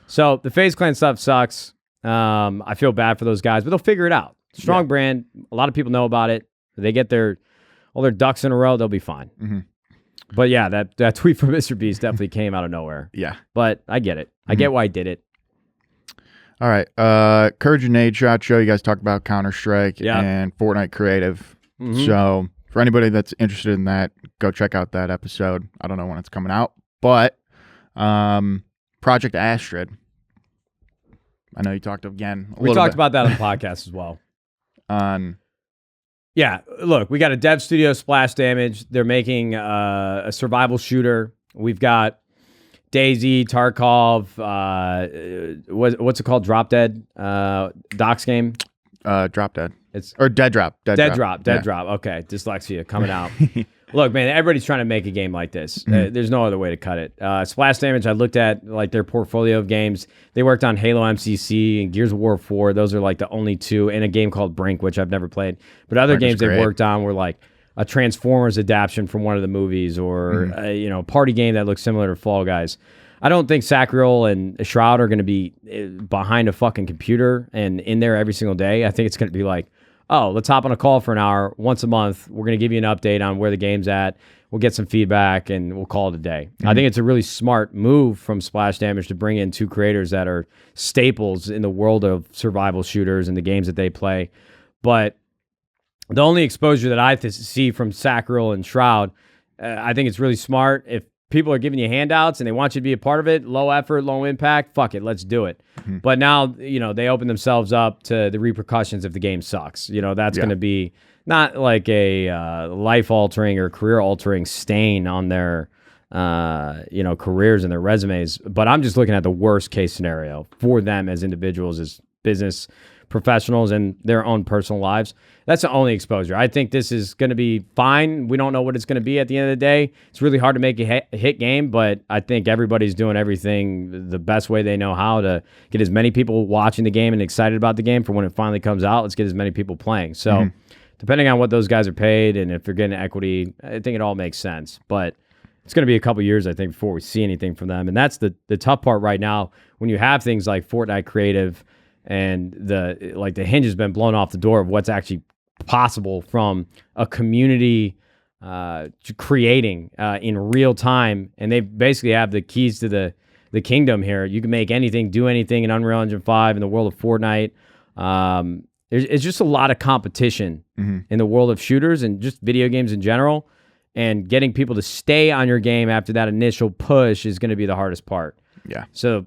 So the FaZe Clan stuff sucks. I feel bad for those guys, but they'll figure it out. Strong brand. A lot of people know about it. They get all their ducks in a row, they'll be fine. But yeah, that tweet from Mr. Beast definitely came out of nowhere. Yeah. But I get it. I get why he did it. All right. Courage and Nadeshot show. You guys talked about Counter-Strike and Fortnite creative. So for anybody that's interested in that, go check out that episode. I don't know when it's coming out, but Project Astrid. I know you talked again. We talked about that on the podcast as well. Yeah, look, we got a dev studio, Splash Damage. They're making a survival shooter. We've got Daisy, Tarkov, what's it called? Drop Dead, Doc's game. Drop Dead. Dead Drop. Dead Drop. Okay, dyslexia coming out. Look, man, everybody's trying to make a game like this. There's no other way to cut it. Splash Damage, I looked at like their portfolio of games. They worked on Halo MCC and Gears of War 4. Those are like the only two, and a game called Brink, which I've never played. But other games they've worked on were like a Transformers adaptation from one of the movies, or a party game that looks similar to Fall Guys. I don't think Sacriel and Shroud are going to be behind a fucking computer and in there every single day. I think it's going to be like, oh, let's hop on a call for an hour once a month. We're going to give you an update on where the game's at. We'll get some feedback, and we'll call it a day. I think it's a really smart move from Splash Damage to bring in two creators that are staples in the world of survival shooters and the games that they play. But the only exposure that I see from Sacriel and Shroud, I think it's really smart. If people are giving you handouts and they want you to be a part of it, low effort, low impact, fuck it, let's do it. But now, they open themselves up to the repercussions if the game sucks. That's going to be not like a life-altering or career-altering stain on their, careers and their resumes. But I'm just looking at the worst-case scenario for them as individuals, as business professionals and their own personal lives. That's the only exposure. I think this is going to be fine. We don't know what it's going to be at the end of the day. It's really hard to make a hit game, but I think everybody's doing everything the best way they know how to get as many people watching the game and excited about the game for when it finally comes out. Let's get as many people playing. So depending on what those guys are paid and if they're getting equity, I think it all makes sense. But it's going to be a couple years, I think, before we see anything from them. And that's the tough part right now when you have things like Fortnite Creative and the hinge has been blown off the door of what's actually possible from a community creating in real time, and they basically have the keys to the kingdom here. You can make anything, do anything in Unreal Engine 5 in the world of Fortnite. It's just a lot of competition in the world of shooters and just video games in general, and getting people to stay on your game after that initial push is going to be the hardest part. Yeah. So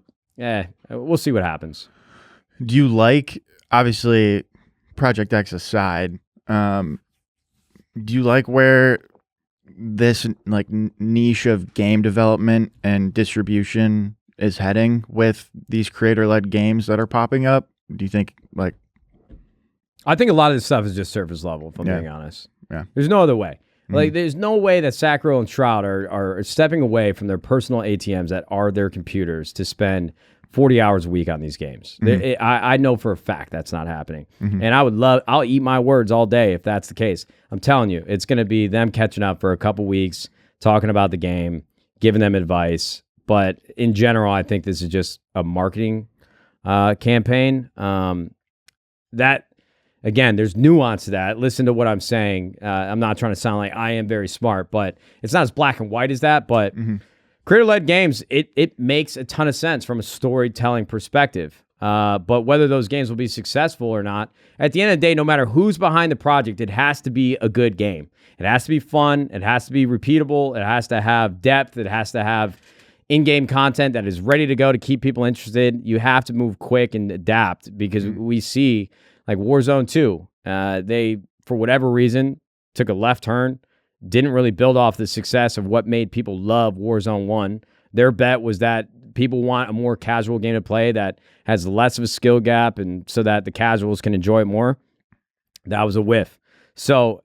we'll see what happens. Do you like, obviously, Project X aside, do you like where this like niche of game development and distribution is heading with these creator-led games that are popping up? Do you think I think a lot of this stuff is just surface level, if I'm being honest. Yeah. There's no other way. There's no way that Sacriel and Shroud are stepping away from their personal ATMs that are their computers to spend 40 hours a week on these games. I know for a fact that's not happening. And I'll eat my words all day if that's the case. I'm telling you, it's going to be them catching up for a couple weeks, talking about the game, giving them advice. But in general, I think this is just a marketing campaign. That, again, there's nuance to that. Listen to what I'm saying. I'm not trying to sound like I am very smart, but it's not as black and white as that. But creator-led games, it makes a ton of sense from a storytelling perspective. But whether those games will be successful or not, at the end of the day, no matter who's behind the project, it has to be a good game. It has to be fun. It has to be repeatable. It has to have depth. It has to have in-game content that is ready to go to keep people interested. You have to move quick and adapt, because we see, like Warzone 2, they, for whatever reason, took a left turn, didn't really build off the success of what made people love Warzone 1. Their bet was that people want a more casual game to play that has less of a skill gap, and so that the casuals can enjoy it more. That was a whiff. So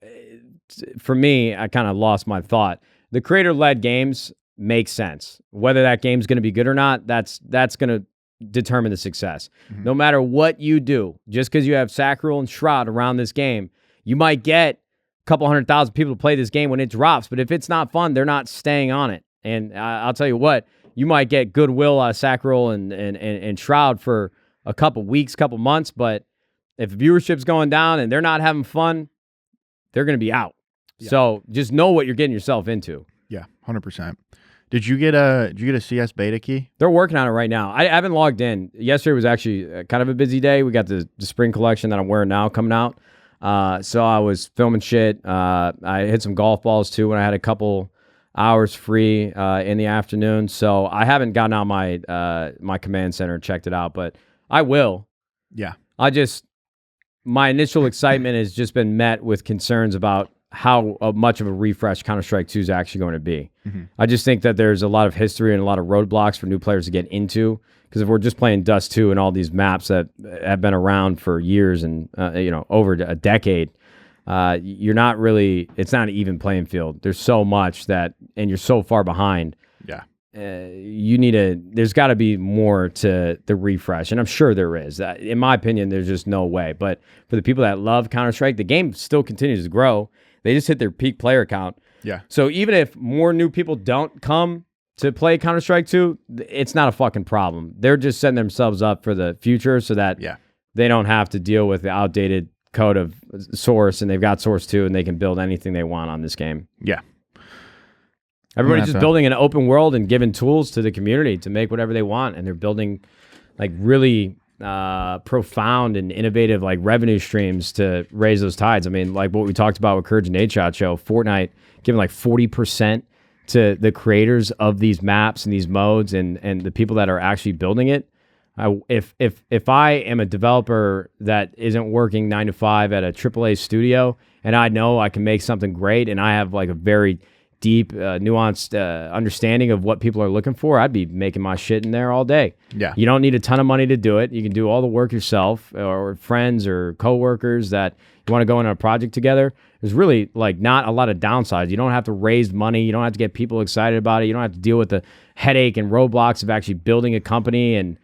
for me, I kind of lost my thought. The creator-led games make sense. Whether that game's going to be good or not, that's going to determine the success. Mm-hmm. No matter what you do, just because you have Sacral and Shroud around this game, you might get a couple 100,000 people to play this game when it drops, but if it's not fun, they're not staying on it. And I'll tell you what, you might get goodwill out of Sacral and Shroud for a couple weeks, couple months, but if viewership's going down and they're not having fun, they're going to be out. Yeah. So just know what you're getting yourself into. Yeah, 100%. Did you get a CS beta key? They're working on it right now. I haven't logged in. Yesterday was actually kind of a busy day. We got the spring collection that I'm wearing now coming out. So I was filming shit. I hit some golf balls too when I had a couple hours free in the afternoon. So I haven't gotten out my command center and checked it out, but I will. Yeah. My initial excitement has just been met with concerns about how much of a refresh Counter-Strike 2 is actually going to be. Mm-hmm. I just think that there's a lot of history and a lot of roadblocks for new players to get into, because if we're just playing Dust 2 and all these maps that have been around for years and over a decade, you're not really, it's not an even playing field. There's so much that, and you're so far behind. Yeah. There's got to be more to the refresh, and I'm sure there is. In my opinion, there's just no way. But for the people that love Counter-Strike, the game still continues to grow. They just hit their peak player count. Yeah. So even if more new people don't come to play Counter-Strike 2, it's not a fucking problem. They're just setting themselves up for the future so that they don't have to deal with the outdated code of Source, and they've got Source 2, and they can build anything they want on this game. Yeah. Everybody's just building an open world and giving tools to the community to make whatever they want, and they're building like really profound and innovative like revenue streams to raise those tides. I mean, like what we talked about with Courage and Nadeshot show, Fortnite giving like 40% to the creators of these maps and these modes and the people that are actually building it. If I am a developer that isn't working 9 to 5 at a AAA studio, and I know I can make something great, and I have like a very deep, nuanced understanding of what people are looking for, I'd be making my shit in there all day. Yeah. You don't need a ton of money to do it. You can do all the work yourself, or friends or coworkers that you want to go on a project together. There's really like not a lot of downsides. You don't have to raise money. You don't have to get people excited about it. You don't have to deal with the headache and roadblocks of actually building a company and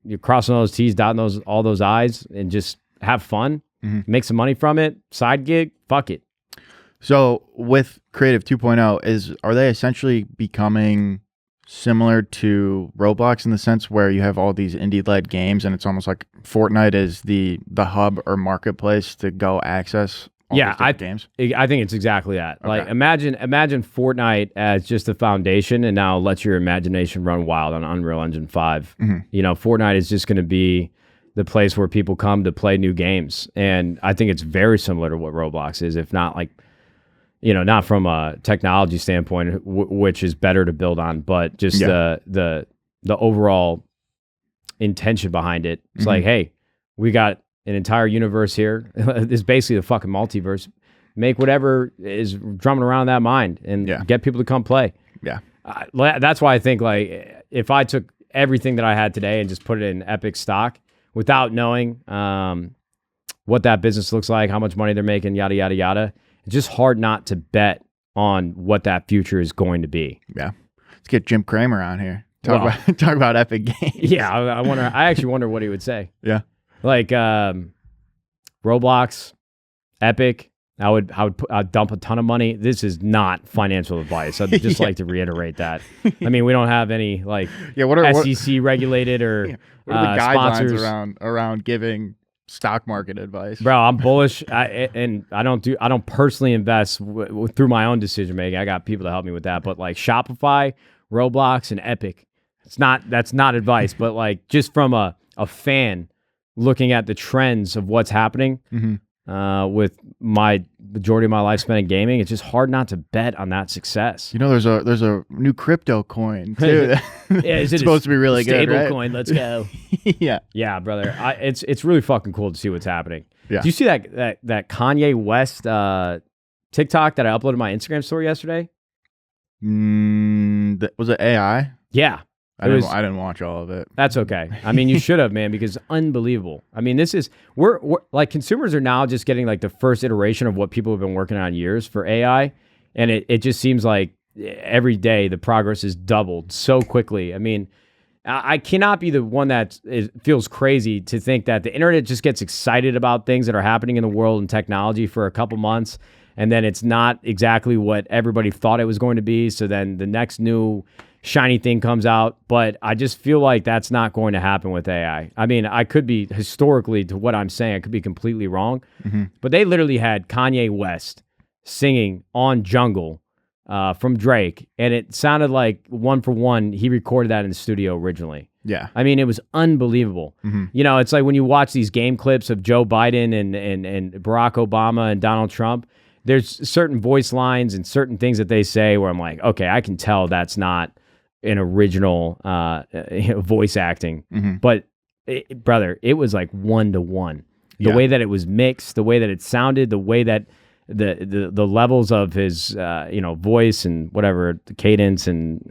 you're crossing all those T's, dotting all those I's, and just have fun, make some money from it. Side gig, fuck it. So with Creative 2.0, are they essentially becoming similar to Roblox in the sense where you have all these indie-led games, and it's almost like Fortnite is the hub or marketplace to go access all these different games? I think it's exactly that. Okay. Like imagine Fortnite as just the foundation, and now let your imagination run wild on Unreal Engine 5. Mm-hmm. You know, Fortnite is just going to be the place where people come to play new games, and I think it's very similar to what Roblox is, if not like, you know, not from a technology standpoint, which is better to build on, but just the overall intention behind it. It's like, hey, we got an entire universe here. It's basically the fucking multiverse. Make whatever is drumming around that mind and get people to come play. Yeah. That's why I think like if I took everything that I had today and just put it in Epic stock without knowing what that business looks like, how much money they're making, yada, yada, yada, it's just hard not to bet on what that future is going to be. Yeah. Let's get Jim Cramer on here. Talk about Epic Games. Yeah, I actually wonder what he would say. Yeah. Like Roblox, Epic, I'd dump a ton of money. This is not financial advice. I'd just like to reiterate that. I mean, we don't have any like SEC regulated or what are the guidelines sponsors around giving stock market advice? Bro, I'm bullish, I don't personally invest through my own decision making. I got people to help me with that, but like Shopify, Roblox, and Epic, that's not advice, but like just from a fan looking at the trends of what's happening with my majority of my life spent in gaming, it's just hard not to bet on that success. You know, there's a new crypto coin too. It's supposed to be really good, right? Stable coin, let's go. Yeah, brother. It's really fucking cool to see what's happening. Yeah. Do you see that Kanye West TikTok that I uploaded my Instagram story yesterday? Was it AI? Yeah. I didn't watch all of it. That's okay. I mean, you should have, man, because unbelievable. I mean, we're like, consumers are now just getting like the first iteration of what people have been working on years for AI. And it just seems like every day the progress is doubled so quickly. I mean, I cannot be the one that feels crazy to think that the internet just gets excited about things that are happening in the world and technology for a couple months, and then it's not exactly what everybody thought it was going to be. So then the next new shiny thing comes out, but I just feel like that's not going to happen with AI. I mean, I could be, historically, to what I'm saying, I could be completely wrong, but they literally had Kanye West singing on Jungle from Drake, and it sounded like one for one he recorded that in the studio originally. Yeah. I mean, it was unbelievable. You know, it's like when you watch these game clips of Joe Biden and Barack Obama and Donald Trump, there's certain voice lines and certain things that they say where I'm like, okay, I can tell that's not an original voice acting. But brother, it was like 1-to-1. The way that it was mixed, the way that it sounded, the way that the levels of his voice and whatever, the cadence and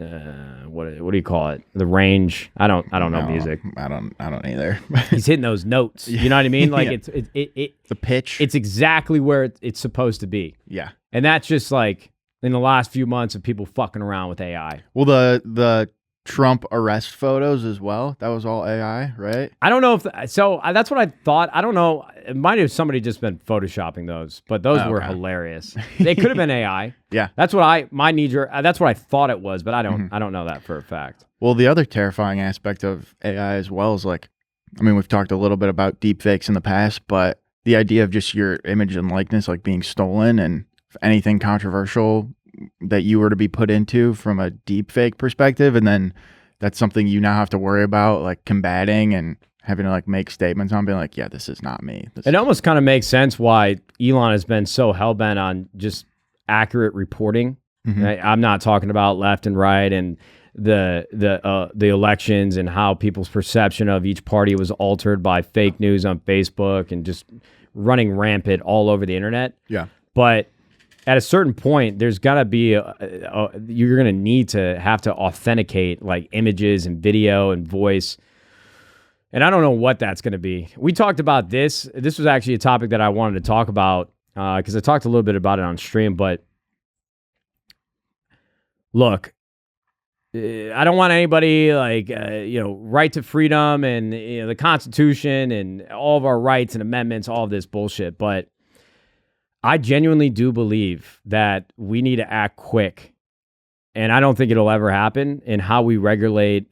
what do you call it, the range, I don't know music. I don't either. He's hitting those notes, you know what I mean? Like the pitch, it's exactly where it's supposed to be. Yeah. And that's just like in the last few months of people fucking around with AI. Well, the Trump arrest photos as well, that was all AI, right? I don't know if that's what I thought. I don't know, it might have somebody just been photoshopping those, but those were hilarious. They could have been AI. Yeah, that's what that's what I thought it was, but I don't know that for a fact. Well, the other terrifying aspect of AI as well is, like, I mean, we've talked a little bit about deepfakes in the past, but the idea of just your image and likeness like being stolen, and anything controversial that you were to be put into from a deepfake perspective, and then that's something you now have to worry about, like, combating and having to, like, make statements on, being like, yeah, this is not me. It almost kind of makes sense why Elon has been so hell-bent on just accurate reporting. Right? I'm not talking about left and right and the elections and how people's perception of each party was altered by fake news on Facebook and just running rampant all over the internet. Yeah. But at a certain point, there's got to be you're going to need to have to authenticate, like, images and video and voice. And I don't know what that's going to be. We talked about this. This was actually a topic that I wanted to talk about because I talked a little bit about it on stream. But look, I don't want anybody right to freedom and the Constitution and all of our rights and amendments, all of this bullshit. But I genuinely do believe that we need to act quick, and I don't think it'll ever happen, in how we regulate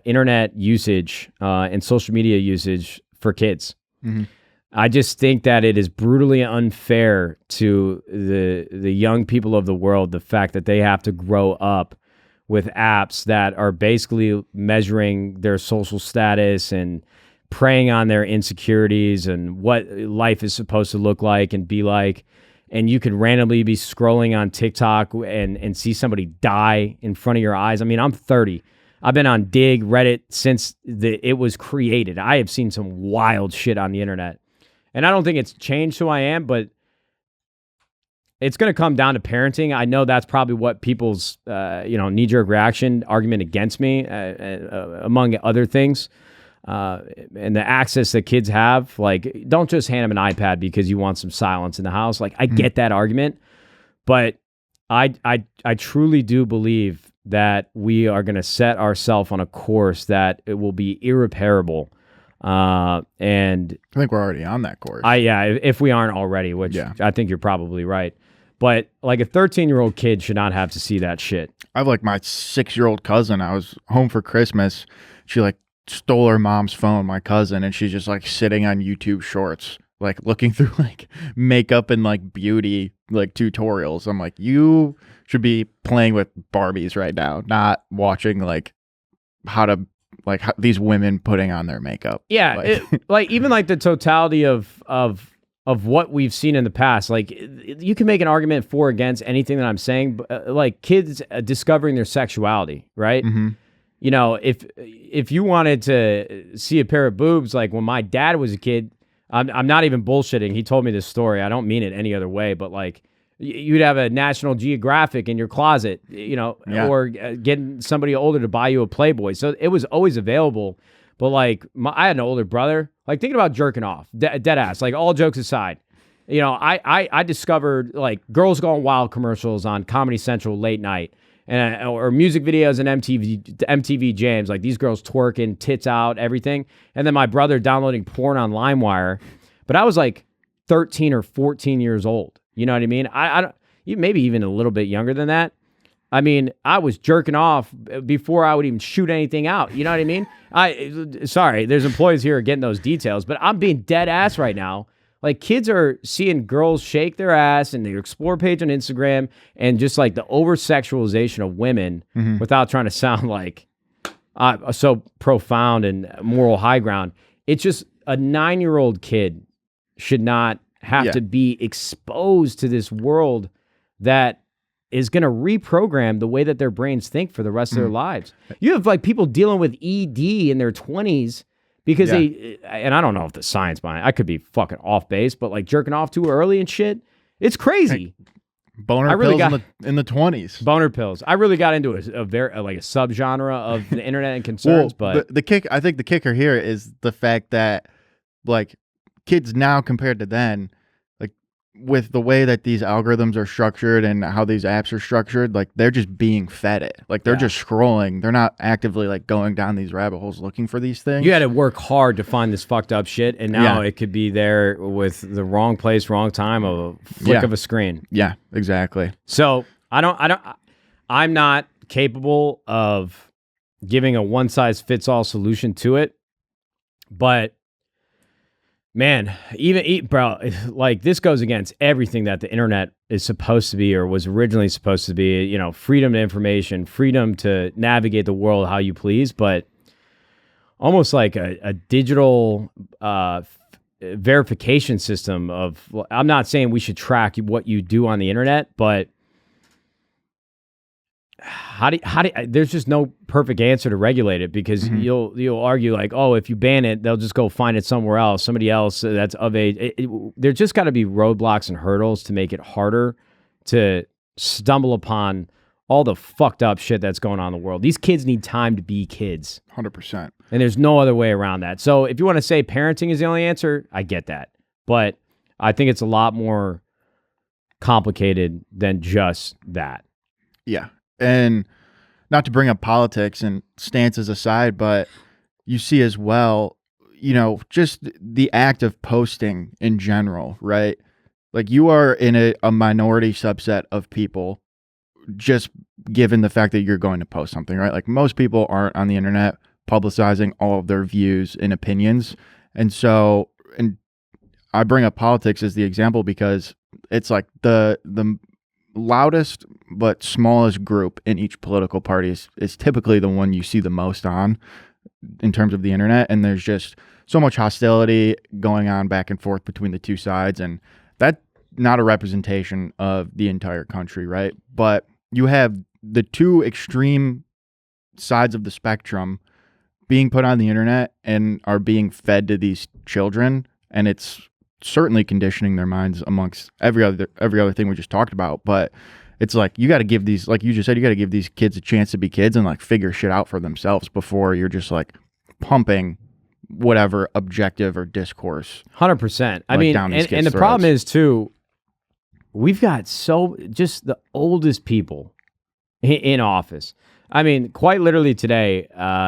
internet usage and social media usage for kids. I just think that it is brutally unfair to the young people of the world, the fact that they have to grow up with apps that are basically measuring their social status and preying on their insecurities and what life is supposed to look like and be like. And you could randomly be scrolling on TikTok and see somebody die in front of your eyes. I mean, I'm 30. I've been on Dig, Reddit since it was created. I have seen some wild shit on the internet. And I don't think it's changed who I am, but it's going to come down to parenting. I know that's probably what people's knee-jerk reaction argument against me, among other things. And the access that kids have, like, don't just hand them an iPad because you want some silence in the house. Like, I get that argument, but I truly do believe that we are going to set ourselves on a course that it will be irreparable. And I think we're already on that course. If we aren't already, which I think you're probably right. But like, a 13-year-old kid should not have to see that shit. I have, like, my 6-year-old cousin. I was home for Christmas. She, like, stole her mom's phone, my cousin, and she's just, like, sitting on YouTube shorts, like, looking through, like, makeup and, like, beauty, like, tutorials. I'm like, you should be playing with Barbies right now, not watching, like, how these women putting on their makeup. Yeah, like even like the totality of what we've seen in the past. Like, you can make an argument for or against anything that I'm saying, but, like, kids discovering their sexuality, right? You know, if you wanted to see a pair of boobs, like when my dad was a kid, I'm not even bullshitting. He told me this story. I don't mean it any other way, but, like, you'd have a National Geographic in your closet, or getting somebody older to buy you a Playboy. So it was always available. But like, I had an older brother. Like, thinking about jerking off, dead ass. Like, all jokes aside, I discovered like Girls Gone Wild commercials on Comedy Central late night, or music videos and MTV jams. Like, these girls twerking, tits out, everything. And then my brother downloading porn on LimeWire. But I was like 13 or 14 years old. You know what I mean? I don't, maybe even a little bit younger than that. I mean, I was jerking off before I would even shoot anything out. You know what I mean? Sorry, there's employees here getting those details, but I'm being dead ass right now. Like, kids are seeing girls shake their ass in their Explore page on Instagram, and just like the over-sexualization of women, without trying to sound like so profound and moral high ground. It's just a 9-year-old kid should not have to be exposed to this world that is going to reprogram the way that their brains think for the rest of their lives. You have like people dealing with ED in their 20s because and I don't know if the science behind it, I could be fucking off base, but like jerking off too early and shit, it's crazy. Boner pills in the 20s. Boner pills. I really got into a very like a subgenre of the internet and concerns, but I think the kicker here is the fact that like kids now compared to then, with the way that these algorithms are structured and how these apps are structured, like they're just being fed it. Like they're just scrolling. They're not actively like going down these rabbit holes looking for these things. You had to work hard to find this fucked up shit, and now it could be there with the wrong place, wrong time, a flick of a screen. Yeah, exactly. So I'm not capable of giving a one size fits all solution to it, but man, bro, like this goes against everything that the internet is supposed to be or was originally supposed to be, freedom to information, freedom to navigate the world how you please, but almost like a digital verification system of, I'm not saying we should track what you do on the internet, but how do there's just no perfect answer to regulate it, because you'll argue like, oh, if you ban it, they'll just go find it somewhere else, somebody else that's of age. There's just got to be roadblocks and hurdles to make it harder to stumble upon all the fucked up shit that's going on in the world. These kids need time to be kids. 100%. And there's no other way around that. So if you want to say parenting is the only answer, I get that. But I think it's a lot more complicated than just that. Yeah. And not to bring up politics and stances aside, but you see as well, just the act of posting in general, right? Like you are in a minority subset of people just given the fact that you're going to post something, right? Like most people aren't on the internet publicizing all of their views and opinions. And so, and I bring up politics as the example because it's like the loudest but smallest group in each political party is typically the one you see the most on in terms of the internet, and there's just so much hostility going on back and forth between the two sides, and that's not a representation of the entire country, right? But you have the two extreme sides of the spectrum being put on the internet and are being fed to these children, and it's certainly conditioning their minds amongst every other thing we just talked about. But it's like you got to give these, like you just said, you got to give these kids a chance to be kids and like figure shit out for themselves before you're just like pumping whatever objective or discourse. 100%. I mean, and the problem is too, we've got just the oldest people in office. I mean, quite literally today,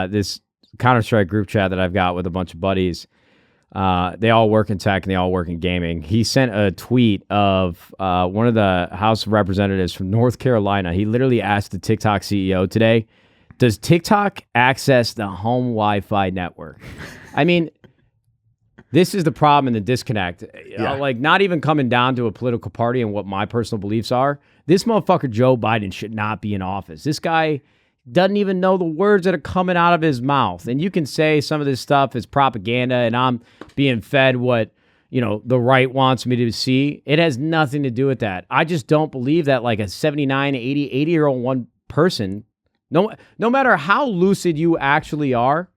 this Counter-Strike group chat that I've got with a bunch of buddies, they all work in tech and they all work in gaming. He sent a tweet of one of the House of Representatives from North Carolina. He literally asked the TikTok CEO today, does TikTok access the home Wi-Fi network? I mean, this is the problem and the disconnect. Like not even coming down to a political party and what my personal beliefs are. This motherfucker Joe Biden should not be in office. This guy doesn't even know the words that are coming out of his mouth. And you can say some of this stuff is propaganda and I'm being fed what, the right wants me to see. It has nothing to do with that. I just don't believe that like a 79, 80-year-old one person, no matter how lucid you actually are,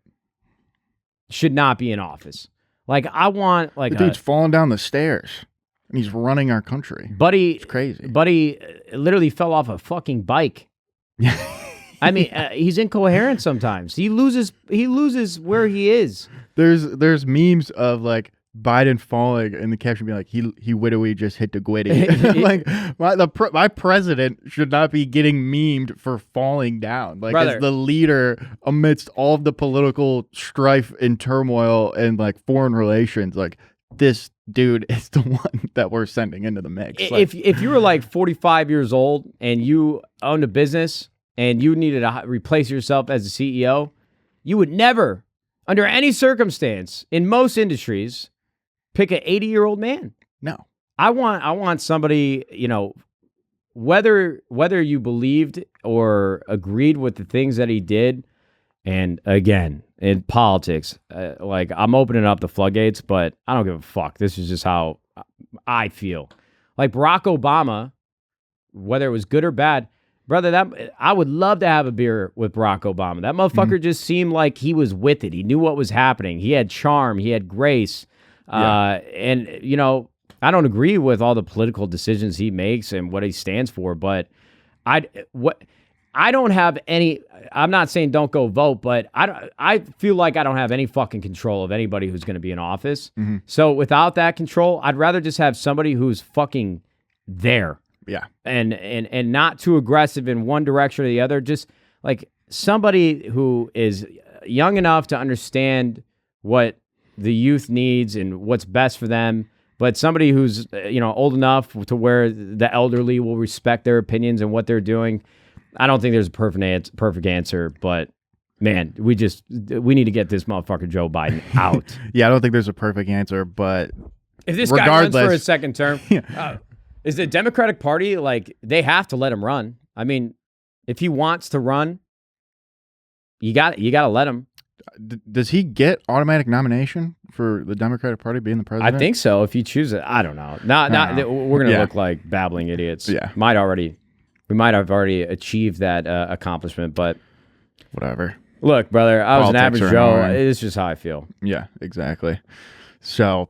should not be in office. Like I want like the dude's falling down the stairs and he's running our country. Buddy, it's crazy. Buddy literally fell off a fucking bike. I mean, he's incoherent sometimes. He loses where he is. There's memes of like Biden falling and the caption being like, he widowy just hit the gwitty. Like my president should not be getting memed for falling down. Like Brother. as the leader amidst all of the political strife and turmoil and like foreign relations, like this dude is the one that we're sending into the mix. If you were like 45 years old and you owned a business and you needed to replace yourself as a CEO, you would never, under any circumstance, in most industries, pick an 80-year-old man. No. I want somebody, you know, whether you believed or agreed with the things that he did, and again, in politics, like I'm opening up the floodgates, but I don't give a fuck. This is just how I feel. Like Barack Obama, whether it was good or bad, brother, I would love to have a beer with Barack Obama. That motherfucker just seemed like he was with it. He knew what was happening. He had charm. He had grace. And, you know, I don't agree with all the political decisions he makes and what he stands for, but I don't have any. I'm not saying don't go vote, but I feel like I don't have any fucking control of anybody who's going to be in office. So without that control, I'd rather just have somebody who's fucking there. Yeah. And not too aggressive in one direction or the other. Just like somebody who is young enough to understand what the youth needs and what's best for them, but somebody who's, you know, old enough to where the elderly will respect their opinions and what they're doing. I don't think there's a perfect answer, but man, we need to get this motherfucker Joe Biden out. Yeah, I don't think there's a perfect answer, but if this guy runs for a second term, is the Democratic Party, like, they have to let him run. I mean, if he wants to run, you got to let him. Does he get automatic nomination for the Democratic Party being the president? I think so. If you choose it, I don't know. We're gonna look like babbling idiots. Yeah, we might have already achieved that accomplishment, but whatever. Look, brother, I was an average Joe. Annoying. It's just how I feel. Yeah, exactly. So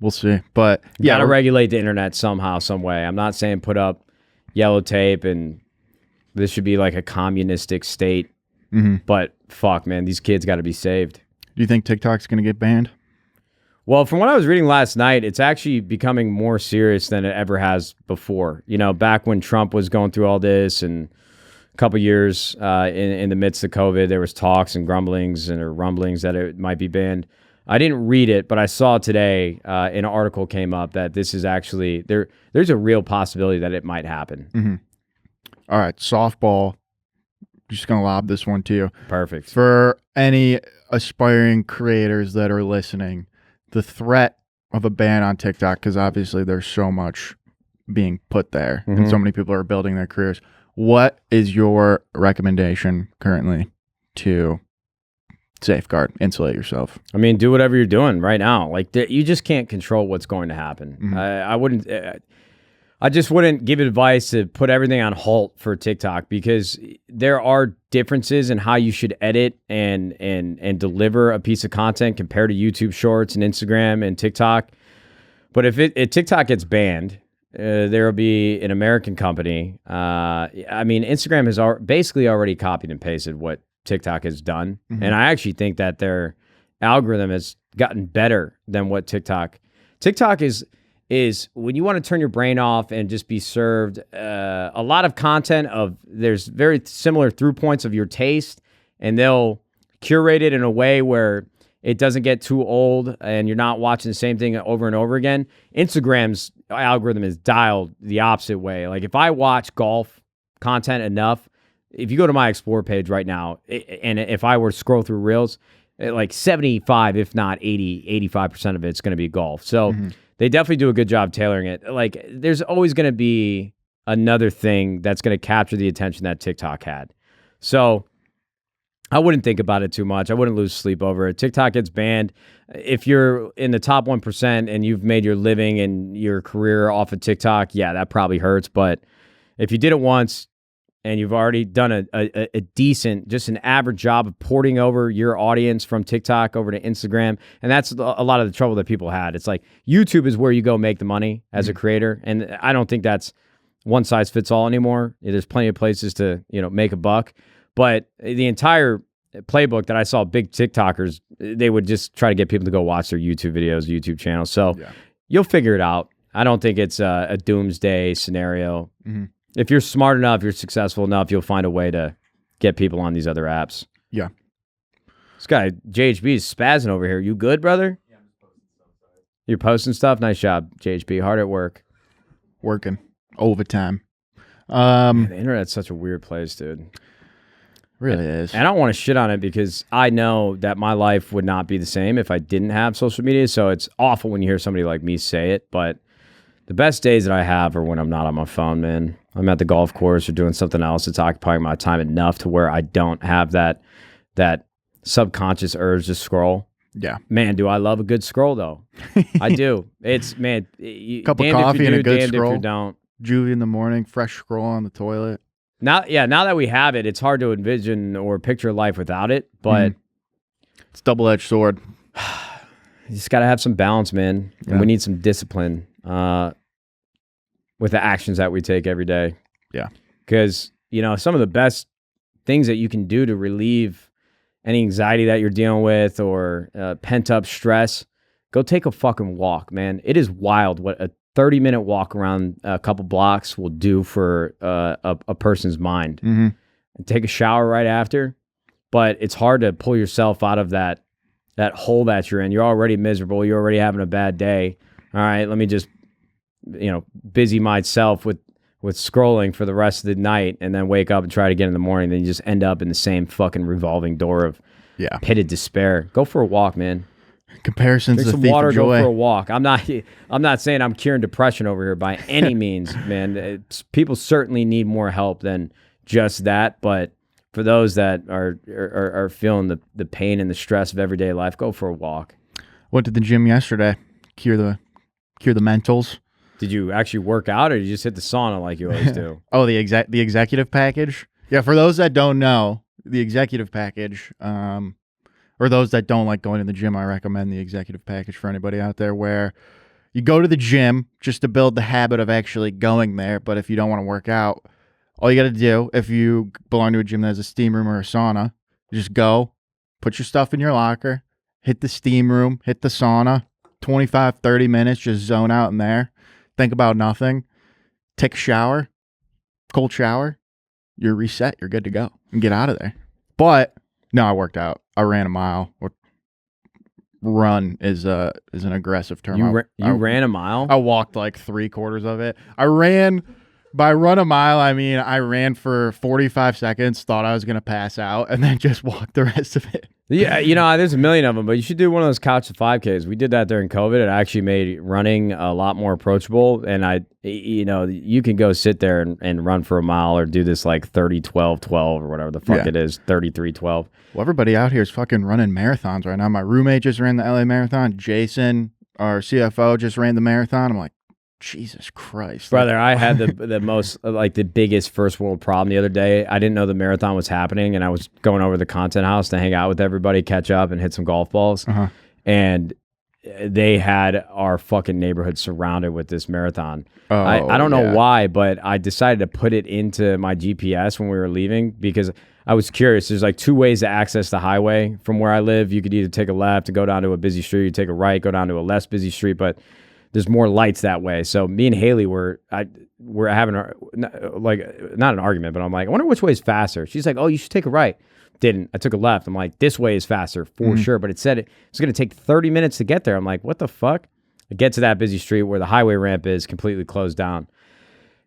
we'll see, but yeah, gotta regulate the internet somehow, some way. I'm not saying put up yellow tape and this should be like a communistic state. But fuck, man, these kids got to be saved. Do you think TikTok's going to get banned? Well, from what I was reading last night, it's actually becoming more serious than it ever has before. You know, back when Trump was going through all this and a couple years in the midst of COVID, there was talks and grumblings or rumblings that it might be banned. I didn't read it, but I saw today an article came up that this is actually, there's a real possibility that it might happen. All right, softball. Just going to lob this one to you. Perfect. For any aspiring creators that are listening, the threat of a ban on TikTok, because obviously there's so much being put there and so many people are building their careers. What is your recommendation currently to safeguard, insulate yourself? I mean, do whatever you're doing right now. Like, you just can't control what's going to happen. I just wouldn't give advice to put everything on halt for TikTok because there are differences in how you should edit and deliver a piece of content compared to YouTube Shorts and Instagram and TikTok. But if TikTok gets banned, there will be an American company. I mean, Instagram has basically already copied and pasted what TikTok has done. And I actually think that their algorithm has gotten better than what TikTok is when you want to turn your brain off and just be served a lot of content there's very similar through points of your taste, and they'll curate it in a way where it doesn't get too old and you're not watching the same thing over and over again. Instagram's algorithm is dialed the opposite way. Like if I watch golf content enough, if you go to my Explore page right now, and if I were to scroll through Reels, like 75, if not 80, 85% of it's going to be golf. So they definitely do a good job tailoring it. Like, there's always going to be another thing that's going to capture the attention that TikTok had. So I wouldn't think about it too much. I wouldn't lose sleep over it. TikTok gets banned. If you're in the top 1% and you've made your living and your career off of TikTok, yeah, that probably hurts. But if you did it once, and you've already done a decent, just an average job of porting over your audience from TikTok over to Instagram. And that's a lot of the trouble that people had. It's like YouTube is where you go make the money as a creator. And I don't think that's one size fits all anymore. There's plenty of places to, make a buck. But the entire playbook that I saw big TikTokers, they would just try to get people to go watch their YouTube videos, YouTube channels. So you'll figure it out. I don't think it's a doomsday scenario. If you're smart enough, you're successful enough, you'll find a way to get people on these other apps. Yeah. This guy, JHB, is spazzing over here. You good, brother? Yeah, I'm just posting stuff. You're posting stuff? Nice job, JHB. Hard at work. Working. Overtime. The internet's such a weird place, dude. Really is. And I don't want to shit on it because I know that my life would not be the same if I didn't have social media. So it's awful when you hear somebody like me say it, but the best days that I have are when I'm not on my phone, man. I'm at the golf course or doing something else that's occupying my time enough to where I don't have that subconscious urge to scroll. Yeah. Man, do I love a good scroll, though. I do. It's, man. Cup of coffee and a good scroll. If you don't. Juvie in the morning, fresh scroll on the toilet. Now that we have it, it's hard to envision or picture life without it, but it's a double-edged sword. You just got to have some balance, man. And we need some discipline with the actions that we take every day. Yeah. Because, some of the best things that you can do to relieve any anxiety that you're dealing with or pent-up stress, go take a fucking walk, man. It is wild what a 30-minute walk around a couple blocks will do for a person's mind. And take a shower right after. But it's hard to pull yourself out of that hole that you're in. You're already miserable. You're already having a bad day. All right, let me just, busy myself with scrolling for the rest of the night and then wake up and try it again in the morning. Then you just end up in the same fucking revolving door of pitted despair. Go for a walk, man. Comparisons Drink to some thief water, of go joy. for a walk. I'm not saying I'm curing depression over here by any means, man. People certainly need more help than just that, but for those that are feeling the pain and the stress of everyday life, go for a walk. Went to the gym yesterday. Cure the mentals. Did you actually work out, or did you just hit the sauna like you always do? Oh, the executive package. Yeah, for those that don't know, the executive package, or those that don't like going to the gym, I recommend the executive package for anybody out there, where you go to the gym just to build the habit of actually going there. But if you don't want to work out, all you got to do, if you belong to a gym that has a steam room or a sauna, you just go, put your stuff in your locker, hit the steam room, hit the sauna, 25, 30 minutes, just zone out in there. Think about nothing. Take a shower, cold shower. You're reset. You're good to go and get out of there. But no, I worked out. I ran a mile. Run is an aggressive term. You ran a mile? I walked like 3/4 of it. By run a mile, I mean I ran for 45 seconds, thought I was going to pass out, and then just walked the rest of it. Yeah, there's a million of them, but you should do one of those couch to 5Ks. We did that during COVID. It actually made running a lot more approachable, and you can go sit there and run for a mile or do this like 30-12-12 or whatever the fuck it is, 33-12. Well, everybody out here is fucking running marathons right now. My roommate just ran the LA Marathon. Jason, our CFO, just ran the marathon. I'm like, Jesus Christ. Brother, I had the most, like the biggest first world problem the other day. I didn't know the marathon was happening, and I was going over to the content house to hang out with everybody, catch up, and hit some golf balls. And they had our fucking neighborhood surrounded with this marathon. I don't know why, but I decided to put it into my GPS when we were leaving because I was curious. There's like two ways to access the highway from where I live. You could either take a left and go down to a busy street, you take a right, go down to a less busy street, but there's more lights that way. So me and Haley we're having like not an argument, but I'm like, I wonder which way is faster. She's like, oh, you should take a right. Didn't. I took a left. I'm like, this way is faster for sure. But it said it's going to take 30 minutes to get there. I'm like, what the fuck? I get to that busy street where the highway ramp is completely closed down.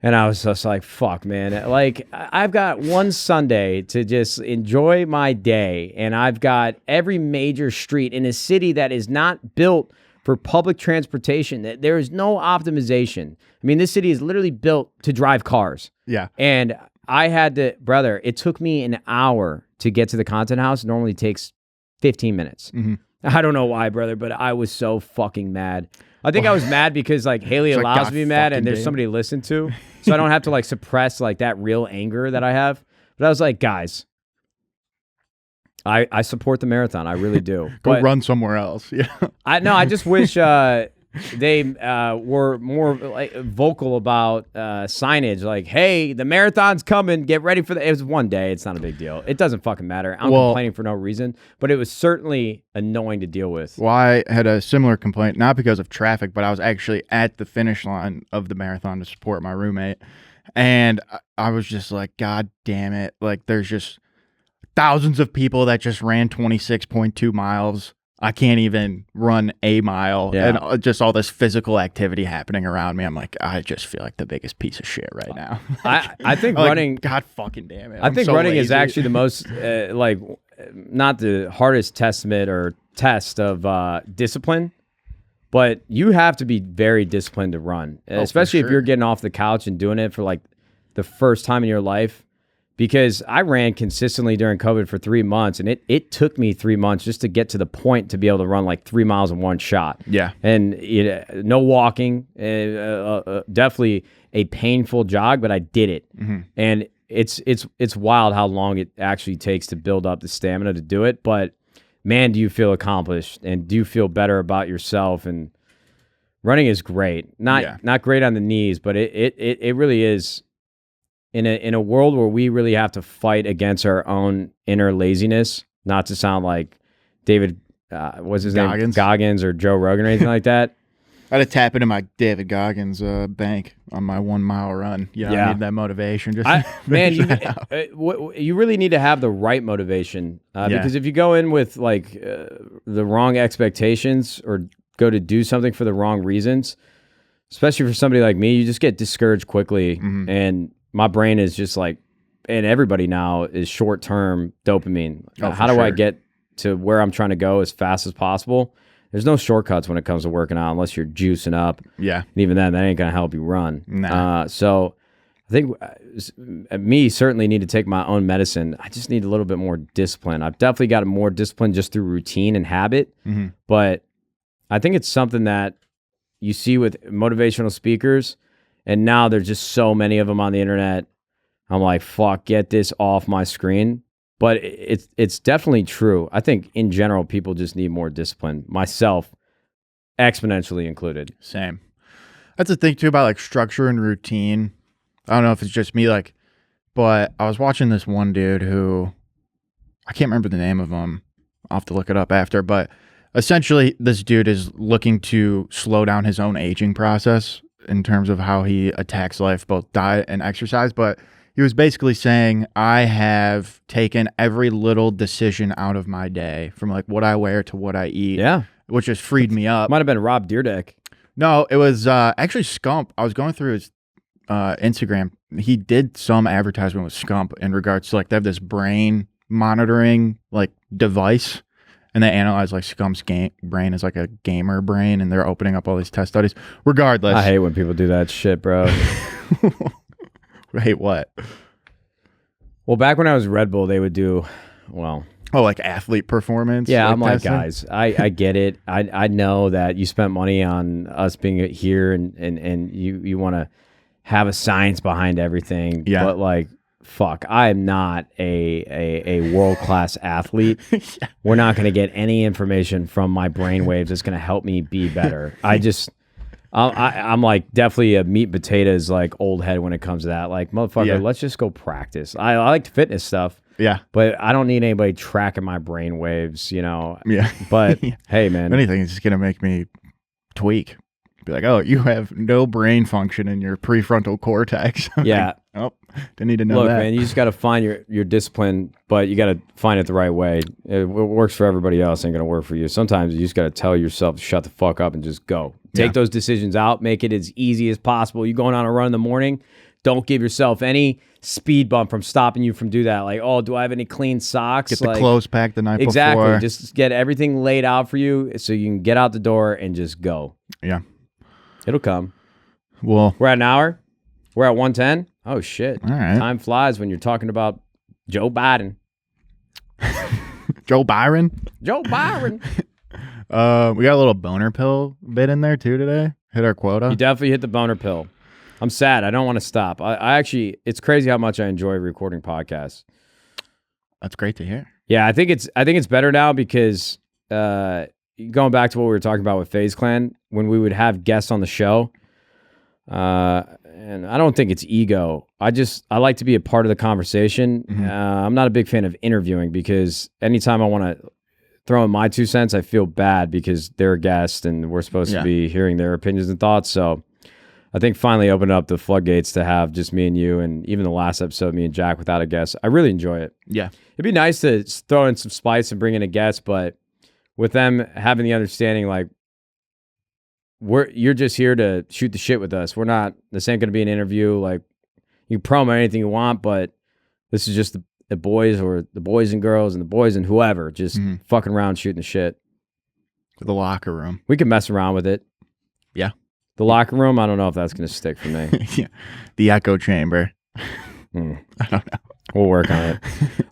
And I was just like, fuck, man. Like, I've got one Sunday to just enjoy my day. And I've got every major street in a city that is not built for public transportation. There is no optimization. I mean, this city is literally built to drive cars. Yeah. And I had to, brother, it took me an hour to get to the content house. It normally takes 15 minutes. I don't know why, brother, but I was so fucking mad. I think I was mad because like Haley allows me to be mad and there's somebody to listen to. So I don't have to like suppress like that real anger that I have. But I was like, guys, I support the marathon. I really do. Go run somewhere else. Yeah. I just wish they were more like vocal about signage. Like, hey, the marathon's coming. Get ready for the. It was one day. It's not a big deal. It doesn't fucking matter. I'm complaining for no reason, but it was certainly annoying to deal with. Well, I had a similar complaint, not because of traffic, but I was actually at the finish line of the marathon to support my roommate, and I was just like, God damn it! Like, there's just thousands of people that just ran 26.2 miles. I can't even run a mile. Yeah. And just all this physical activity happening around me. I'm like, I just feel like the biggest piece of shit right now. I think running. God fucking damn it. I think running is actually the most, like, not the hardest testament or test of discipline, but you have to be very disciplined to run, especially if you're getting off the couch and doing it for like the first time in your life. Because I ran consistently during COVID for 3 months, and it took me 3 months just to get to the point to be able to run like 3 miles in one shot. Yeah. And no walking, definitely a painful jog, but I did it. Mm-hmm. And it's wild how long it actually takes to build up the stamina to do it. But man, do you feel accomplished and do you feel better about yourself? And running is great. Not great on the knees, but it really is. In a world where we really have to fight against our own inner laziness, not to sound like David, what's his name? Goggins or Joe Rogan or anything like that. I had to tap into my David Goggins bank on my 1 mile run. I need that motivation. You really need to have the right motivation because if you go in with like the wrong expectations or go to do something for the wrong reasons, especially for somebody like me, you just get discouraged quickly. Mm-hmm. And my brain is just like, and everybody now is short-term dopamine. How do I get to where I'm trying to go as fast as possible? There's no shortcuts when it comes to working out unless you're juicing up. Yeah. And even then, that ain't going to help you run. Nah. So I think me certainly need to take my own medicine. I just need a little bit more discipline. I've definitely got more discipline just through routine and habit. Mm-hmm. But I think it's something that you see with motivational speakers. And now there's just so many of them on the internet. I'm like, fuck, get this off my screen. But it's definitely true. I think in general, people just need more discipline. Myself, exponentially included. Same. That's the thing too about like structure and routine. I don't know if it's just me, but I was watching this one dude who, I can't remember the name of him. I'll have to look it up after. But essentially, this dude is looking to slow down his own aging process in terms of how he attacks life, both diet and exercise. But he was basically saying, I have taken every little decision out of my day, from like what I wear to what I eat, which has freed me up. Might have been Rob Dyrdek. No, it was actually Scump. I was going through his Instagram. He did some advertisement with Scump in regards to like they have this brain monitoring like device. And they analyze like Scump's brain as like a gamer brain, and they're opening up all these test studies. Regardless, I hate when people do that shit, bro. Hate what? Well, back when I was Red Bull, they would do, like athlete performance. Yeah, I'm like, guys, I get it. I know that you spent money on us being here, and you want to have a science behind everything. Yeah, but like, fuck, I am not a world-class athlete. Yeah. We're not going to get any information from my brainwaves that's going to help me be better. I'm like definitely a meat potatoes like old head when it comes to that. Like, motherfucker, let's just go practice. I like fitness stuff. Yeah. But I don't need anybody tracking my brainwaves, Yeah. But hey, man. If anything, it's just going to make me tweak. Be like, oh, you have no brain function in your prefrontal cortex. Yeah. Like, didn't need to know that. Look, man, you just got to find your discipline, but you got to find it the right way. It works for everybody else, ain't going to work for you. Sometimes you just got to tell yourself to shut the fuck up and just go. Take those decisions out. Make it as easy as possible. You going on a run in the morning, don't give yourself any speed bump from stopping you from do that. Like, oh, do I have any clean socks? Get the clothes packed the night before. Exactly. Just get everything laid out for you so you can get out the door and just go. Yeah. It'll come. Well, we're at an hour. We're at 1:10. Oh, shit. All right. Time flies when you're talking about Joe Biden. Joe Byron? Joe Byron. We got a little boner pill bit in there too today. Hit our quota. You definitely hit the boner pill. I'm sad. I don't want to stop. I actually, it's crazy how much I enjoy recording podcasts. That's great to hear. Yeah, I think it's better now because going back to what we were talking about with FaZe Clan, when we would have guests on the show, and I don't think it's ego. I like to be a part of the conversation. Mm-hmm. I'm not a big fan of interviewing because anytime I want to throw in my 2 cents, I feel bad because they're a guest and we're supposed to be hearing their opinions and thoughts. So I think finally opened up the floodgates to have just me and you, and even the last episode, me and Jack without a guest. I really enjoy it. Yeah. It'd be nice to throw in some spice and bring in a guest, but with them having the understanding, like, you're just here to shoot the shit with us. We're not, this ain't going to be an interview. Like, you can promo anything you want, but this is just the boys, or the boys and girls and the boys and whoever just fucking around shooting the shit. The locker room. We can mess around with it. Yeah. The locker room, I don't know if that's going to stick for me. Yeah. The echo chamber. I don't know. We'll work on it.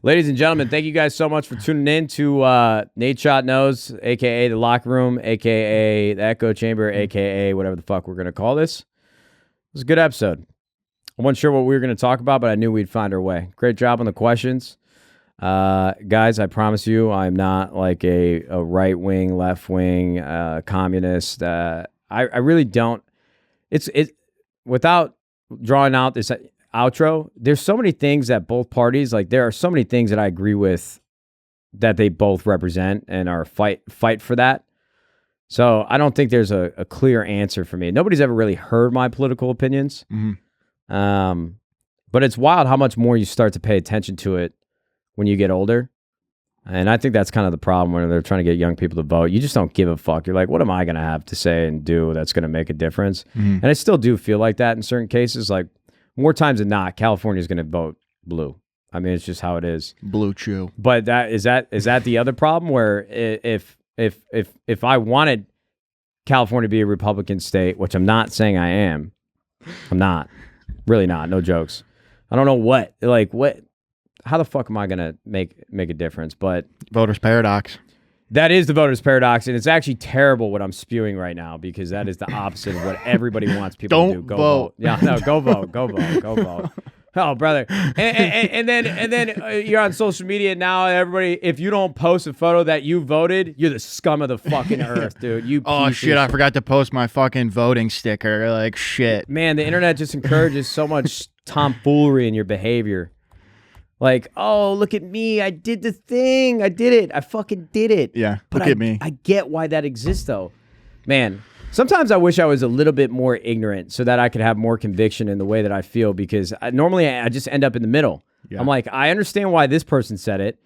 Ladies and gentlemen, thank you guys so much for tuning in to Nadeshot Knows, a.k.a. The Locker Room, a.k.a. The Echo Chamber, a.k.a. whatever the fuck we're going to call this. It was a good episode. I wasn't sure what we were going to talk about, but I knew we'd find our way. Great job on the questions. Guys, I promise you, I'm not like a right-wing, left-wing communist. I really don't. It's without drawing out this outro, there's so many things that both parties, like, there are so many things that I agree with that they both represent and are fight for that. So I don't think there's a clear answer for me. Nobody's ever really heard my political opinions. But it's wild how much more you start to pay attention to it when you get older. And I think that's kind of the problem when they're trying to get young people to vote. You just don't give a fuck. You're like, what am I going to have to say and do that's going to make a difference? And I still do feel like that in certain cases. Like, more times than not, California is going to vote blue. I mean, it's just how it is. Blue chew. But is that the other problem? Where if I wanted California to be a Republican state, which I'm not saying I am, I'm not, really not. No jokes. I don't know what. How the fuck am I going to make a difference? But Voters paradox. that is the voters paradox, and it's actually terrible what I'm spewing right now because that is the opposite of what everybody wants people to do. Go vote. Yeah, no, go vote. Go vote. Go vote. Oh, brother. And then you're on social media now. Everybody, if you don't post a photo that you voted, you're the scum of the fucking earth, dude. Oh, shit. I forgot to post my fucking voting sticker. Like, shit. Man, the internet just encourages so much tomfoolery in your behavior. Like, oh, look at me. I did the thing. I did it. I fucking did it. Yeah, but look at me. I get why that exists, though. Man, sometimes I wish I was a little bit more ignorant so that I could have more conviction in the way that I feel, because normally I just end up in the middle. Yeah. I'm like, I understand why this person said it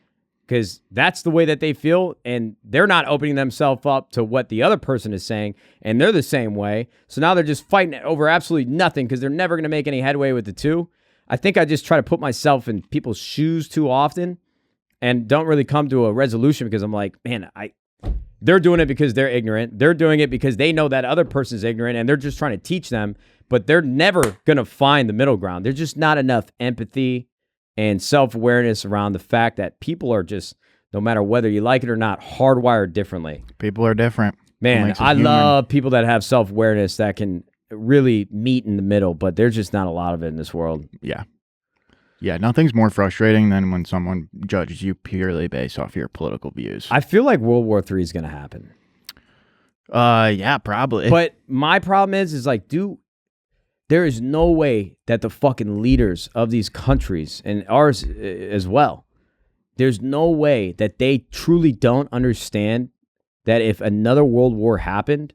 because that's the way that they feel, and they're not opening themselves up to what the other person is saying, and they're the same way. So now they're just fighting over absolutely nothing because they're never going to make any headway with the two. I think I just try to put myself in people's shoes too often and don't really come to a resolution because I'm like, man, they're doing it because they're ignorant. They're doing it because they know that other person's ignorant and they're just trying to teach them, but they're never going to find the middle ground. There's just not enough empathy and self-awareness around the fact that people are just, no matter whether you like it or not, hardwired differently. People are different. Man, I love people that have self-awareness that can really meet in the middle, but there's just not a lot of it in this world. Yeah. Yeah, nothing's more frustrating than when someone judges you purely based off your political views. I feel like World War III is going to happen. Yeah, probably. But my problem is like, there is no way that the fucking leaders of these countries, and ours as well, there's no way that they truly don't understand that if another world war happened,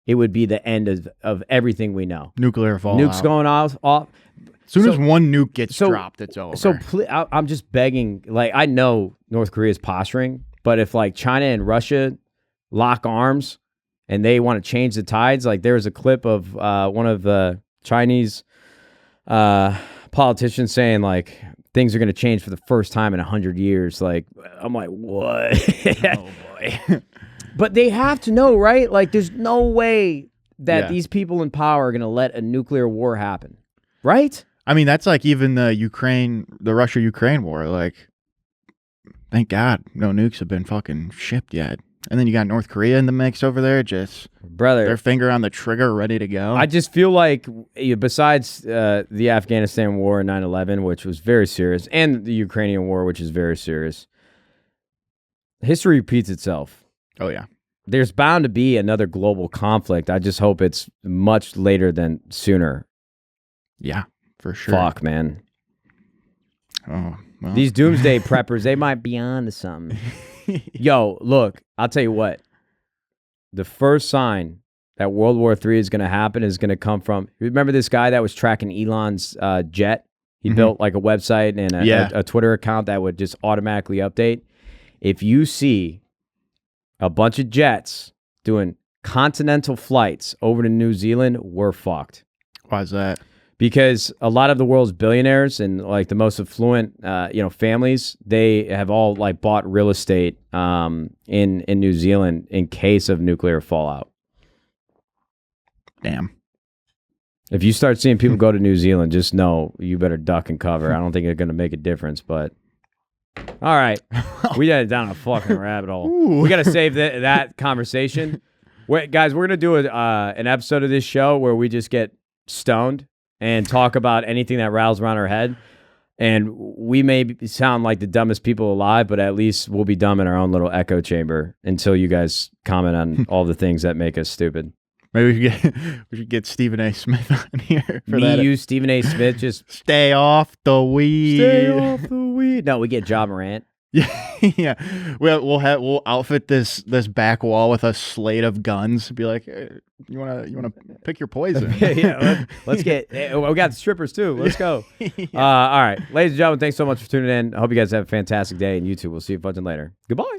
it would be the end of everything we know. Nuclear fallout. Nukes going off. As soon as one nuke gets dropped, it's over. So I'm just begging. Like, I know North Korea is posturing, but if like China and Russia lock arms and they want to change the tides, like there was a clip of one of the Chinese politicians saying like things are going to change for the first time in 100 years. Like, I'm like, what? Oh boy. But they have to know, right? Like, there's no way that these people in power are going to let a nuclear war happen, right? I mean, that's like even the Russia-Ukraine war. Like, thank God no nukes have been fucking shipped yet. And then you got North Korea in the mix over there, just brother, their finger on the trigger, ready to go. I just feel like, besides the Afghanistan war and 9/11, which was very serious, and the Ukrainian war, which is very serious, history repeats itself. Oh, yeah. There's bound to be another global conflict. I just hope it's much later than sooner. Yeah, for sure. Fuck, man. Oh, well. These doomsday preppers, they might be on to something. Yo, look, I'll tell you what. The first sign that World War III is going to happen is going to come from, remember this guy that was tracking Elon's jet? He built like a website and a Twitter account that would just automatically update. If you see a bunch of jets doing continental flights over to New Zealand, we're fucked. Why is that? Because a lot of the world's billionaires and like the most affluent, families, they have all like bought real estate in New Zealand in case of nuclear fallout. Damn. If you start seeing people go to New Zealand, just know you better duck and cover. I don't think it's going to make a difference, but all right. We got down a fucking rabbit hole. Ooh. We got to save that conversation. Guys, we're going to do an episode of this show where we just get stoned and talk about anything that rattles around our head. And we may sound like the dumbest people alive, but at least we'll be dumb in our own little echo chamber until you guys comment on all the things that make us stupid. Maybe we should get Stephen A. Smith on here for that. You, Stephen A. Smith, just stay off the weed. Stay off the weed. No, we get Ja Morant. Yeah. We'll outfit this back wall with a slate of guns. Be like, hey, you wanna pick your poison? Let's get. We got the strippers too. Let's go. All right, ladies and gentlemen, thanks so much for tuning in. I hope you guys have a fantastic day, and you too. We'll see you fudging later. Goodbye.